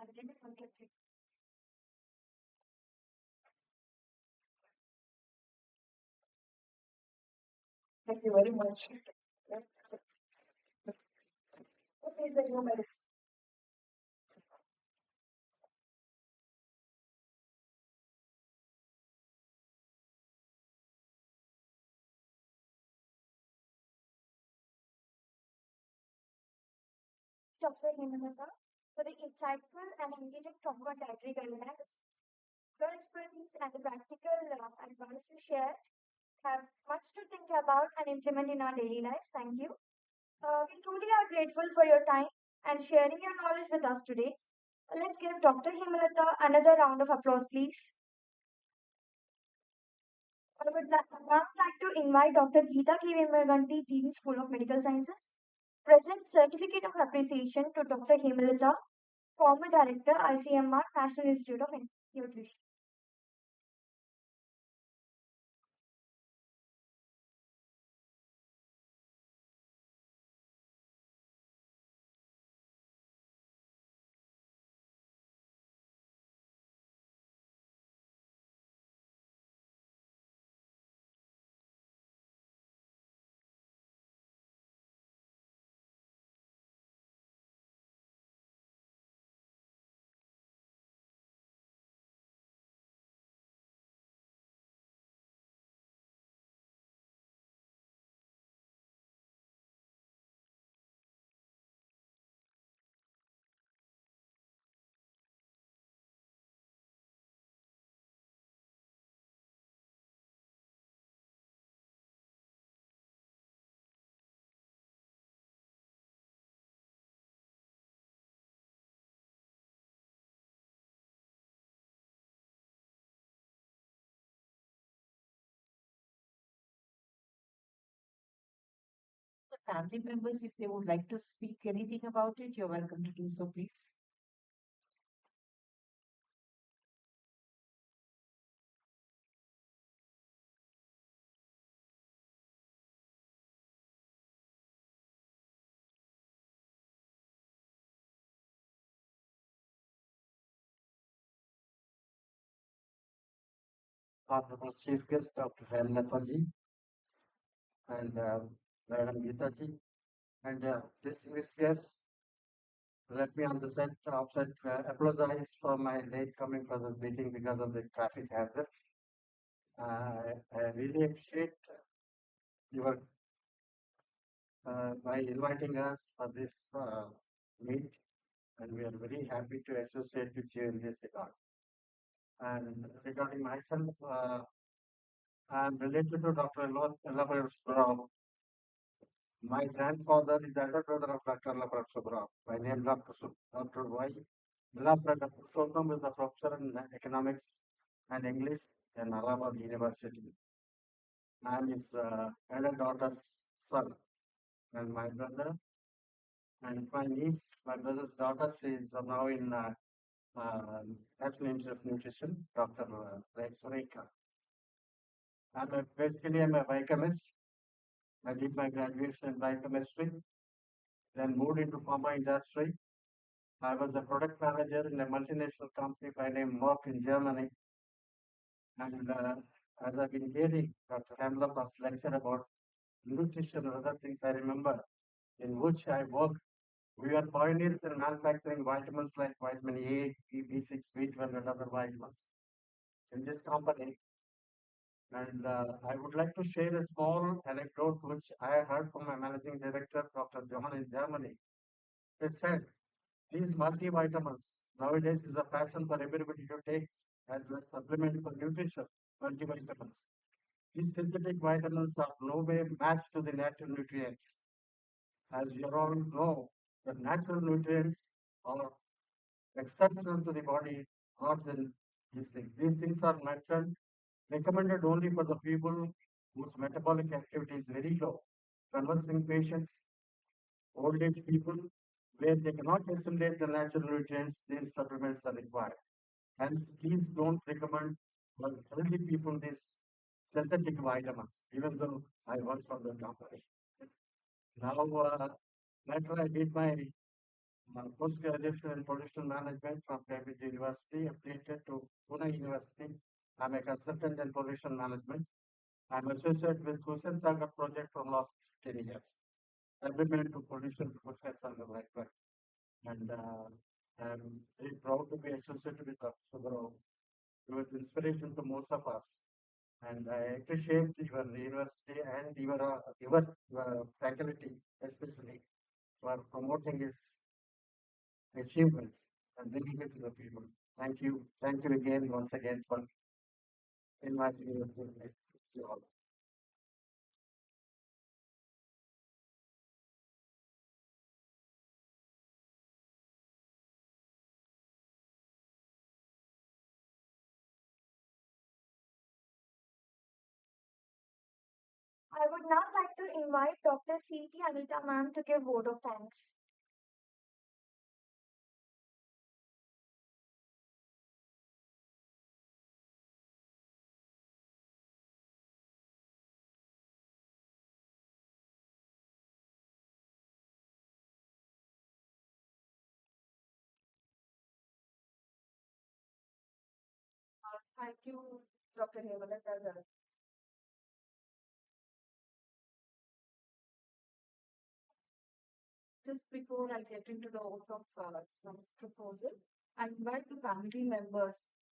and then completely. Thank you very much. What is the numerics? Dr. Hemlatha, for the insightful and engaging talk on dietary guidelines. Your expertise and the practical advice you shared have much to think about and implement in our daily lives. Thank you. We truly are grateful for your time and sharing your knowledge with us today. Let's give Dr. Hemlatha another round of applause, please. I would now like to invite Dr. Geeta K. Vemarganti, Dean School of Medical Sciences, present certificate of appreciation to Dr. Hemlatha, former Director, ICMR National Institute of Nutrition. family members, if they would like to speak anything about it, you're welcome to do so, please. Honorable Chief Guest Dr. Hemlatha ji and Madam Geeta ji and distinguished guests. Let me on the outset apologize for my late coming for this meeting because of the traffic hazard. I really appreciate your by inviting us for this meet, and we are very happy to associate with you in this regard. And regarding myself, I am related to Dr. Yellapragada Subba. My grandfather is the elder brother of Dr. Yellapragada Subba. My name is Dr. Y. Yellapragada Subba is the professor in economics and English in Allahabad University. I am his elder daughter's son, and my brother and my niece, my brother's daughter, she is now in National Institute of Nutrition, Dr. Sureka. I'm a biochemist. I did my graduation in biochemistry, then moved into pharma industry. I was a product manager in a multinational company by name Merck in Germany. And as I've been hearing Dr. Hemlatha's lecture about nutrition and other things, I remember in which I worked. We were pioneers in manufacturing vitamins like vitamin A, B, B6, B12, and other vitamins in this company. And I would like to share a small anecdote which I heard from my managing director, Dr. John in Germany. They said these multivitamins nowadays is a fashion for everybody to take as a supplement for nutrition, multivitamins. These synthetic vitamins are no way matched to the natural nutrients. As you all know, the natural nutrients are exceptional to the body, not than these things. These things are natural, recommended only for the people whose metabolic activity is very low, convalescing patients, old age people, where they cannot assimilate the natural nutrients, these supplements are required. Hence, please don't recommend for healthy people these synthetic vitamins, even though I work for the company. Now, later I did my post-graduation in pollution management from Cambridge University, affiliated to Pune University. I'm a consultant in pollution management. I'm associated with Hussain Sagar project from last 10 years. I've been into pollution process on the right track. And I'm very proud to be associated with Dr. Subba. He was inspiration to most of us. And I appreciate your university and your faculty, especially for promoting his achievements and bringing it to the people. Thank you. Thank you again, once again, for inviting me to you all. I would now like to invite Dr. C.T. Anita ma'am to give vote of thanks. Thank you, Dr. Hemalatha. Just before I get into the oath of this proposal, I invite the family members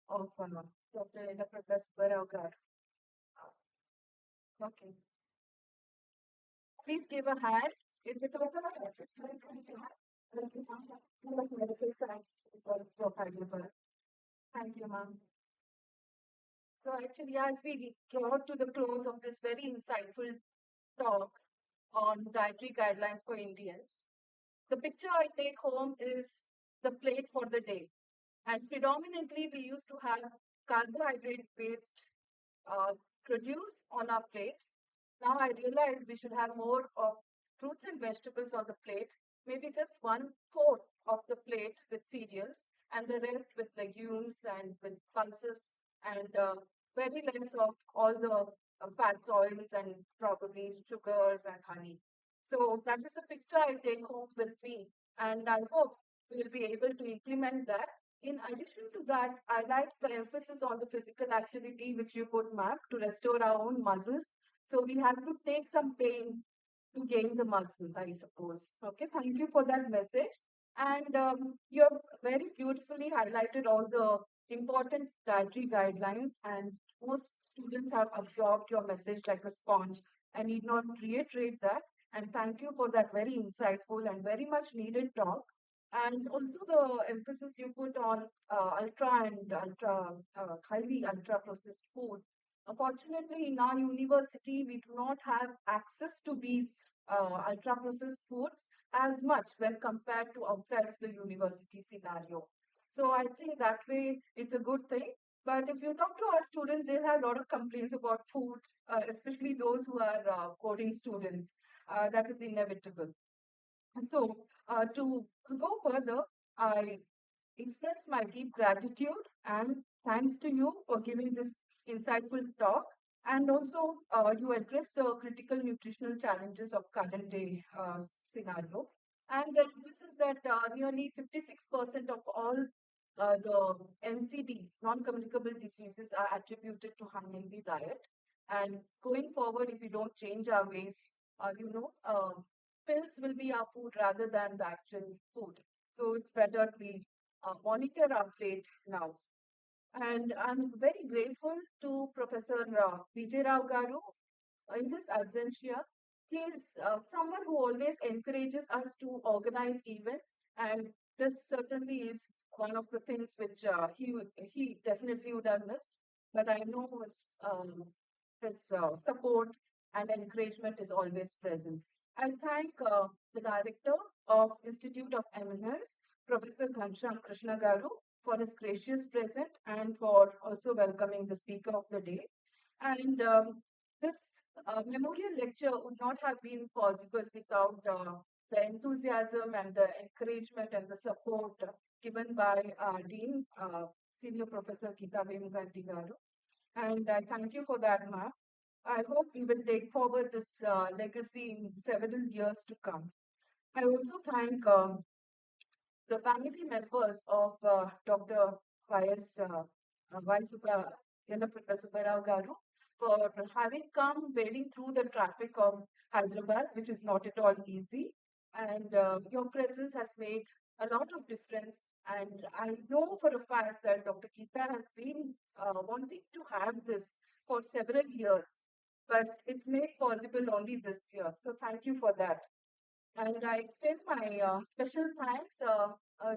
of Dr. Yellapragada Subba. Okay. Please give a hand. If it was Thank you, ma'am. So actually, as we draw to the close of this very insightful talk on dietary guidelines for Indians, the picture I take home is the plate for the day. And predominantly, we used to have carbohydrate-based produce on our plates. Now I realize we should have more of fruits and vegetables on the plate, maybe just 1/4 of the plate with cereals, and the rest with legumes and with pulses, and very less of all the fats, oils, and probably sugars and honey. So that is the picture I take home with me, and I hope we'll be able to implement that. In addition to that, I like the emphasis on the physical activity which you put, Mark, to restore our own muscles. So we have to take some pain to gain the muscle, I suppose. Okay, thank you for that message. And you have very beautifully highlighted all the important dietary guidelines, and most students have absorbed your message like a sponge. I need not reiterate that. And thank you for that very insightful and very much needed talk. And also the emphasis you put on ultra and highly ultra processed food. Unfortunately, in our university, we do not have access to these ultra processed foods as much when compared to outside of the university scenario. So I think that way it's a good thing. But if you talk to our students, they'll have a lot of complaints about food, especially those who are coding students. That is inevitable. So, to go further, I express my deep gratitude and thanks to you for giving this insightful talk. And also, you address the critical nutritional challenges of current day scenario. And the this is that nearly 56% of all the NCDs, non-communicable diseases, are attributed to unhealthy diet. And going forward, if we don't change our ways, pills will be our food rather than the actual food. So it's better we monitor our plate now. And I'm very grateful to Professor Vijay Rao Garu in his absentia. He is someone who always encourages us to organize events, and this certainly is one of the things which he definitely would have missed. But I know his support and encouragement is always present. I thank the director of Institute of Eminence, Professor Ghanshyam Krishna Garu, for his gracious present and for also welcoming the speaker of the day. And this memorial lecture would not have been possible without the enthusiasm and the encouragement and the support given by Dean, Senior Professor Geeta Venuganti Garu. And I thank you for that, ma'am. I hope we will take forward this legacy in several years to come. I also thank the family members of Dr. Y.S. Y. Yellapragada Subba Garu for having come wading through the traffic of Hyderabad, which is not at all easy. And your presence has made a lot of difference. And I know for a fact that Dr. Geeta has been wanting to have this for several years, but it's made possible only this year. So thank you for that. And I extend my special thanks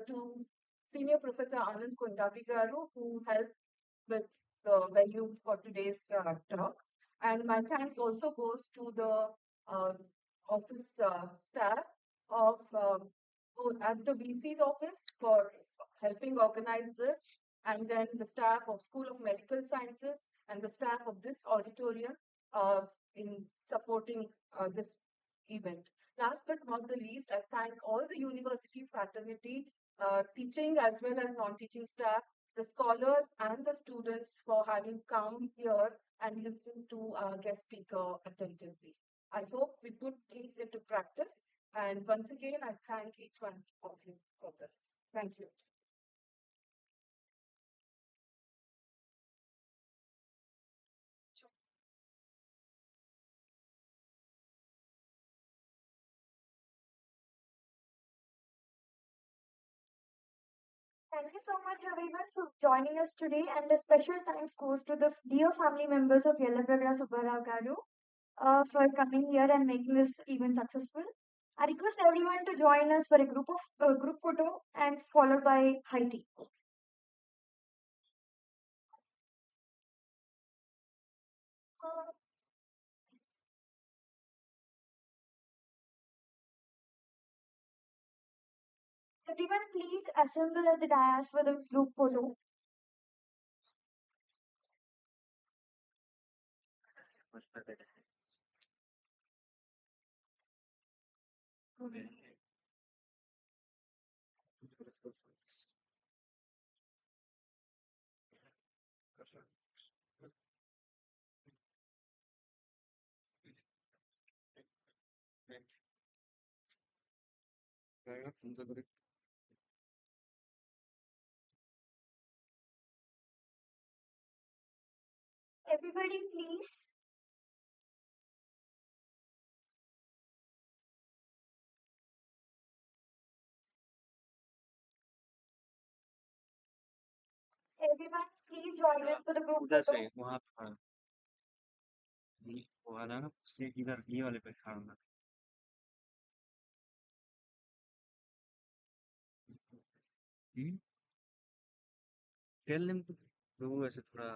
to Senior Professor Anand Kundavi Garu, who helped with the venue for today's talk. And my thanks also goes to the office staff of at the VC's office for helping organize this, and then the staff of School of Medical Sciences and the staff of this auditorium in supporting this event. Last but not the least, I thank all the university fraternity, teaching as well as non-teaching staff, the scholars and the students for having come here and listened to our guest speaker attentively. I hope we put things into practice. And once again, I thank each one of you for this. Thank you. Thank you so much, everyone, for joining us today. And a special thanks goes to the dear family members of Yellapragada Subba Garu for coming here and making this event successful. I request everyone to join us for a group photo and followed by high tea. Everyone, please assemble at the dais for the group photo. Everybody, please. Everyone, please join us for the group उधर से photo. वहां पे खड़ा वो वाला ना से इधर ये वाले पे खड़ा होना टेल देम तो वो ऐसे थोड़ा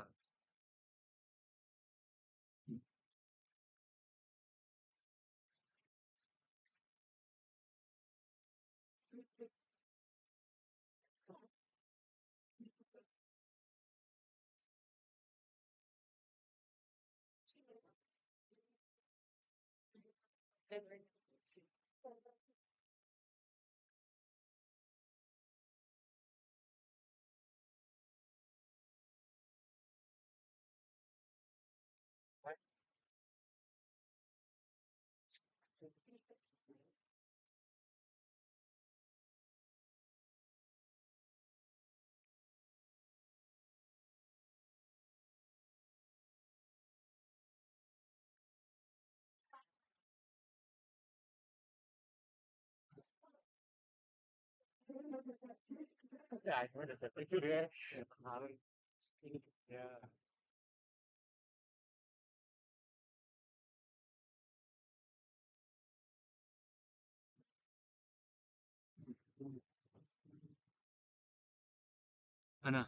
है ना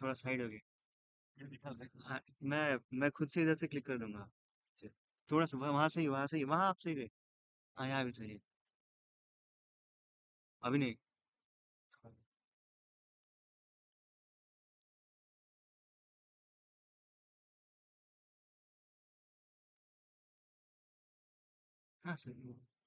थोड़ा साइड हो गया मैं खुद से इधर से क्लिक कर दूंगा थोड़ा सा वहां से ही वहां आप सही थे हाँ यहाँ भी सही है अभी नहीं हाँ सही है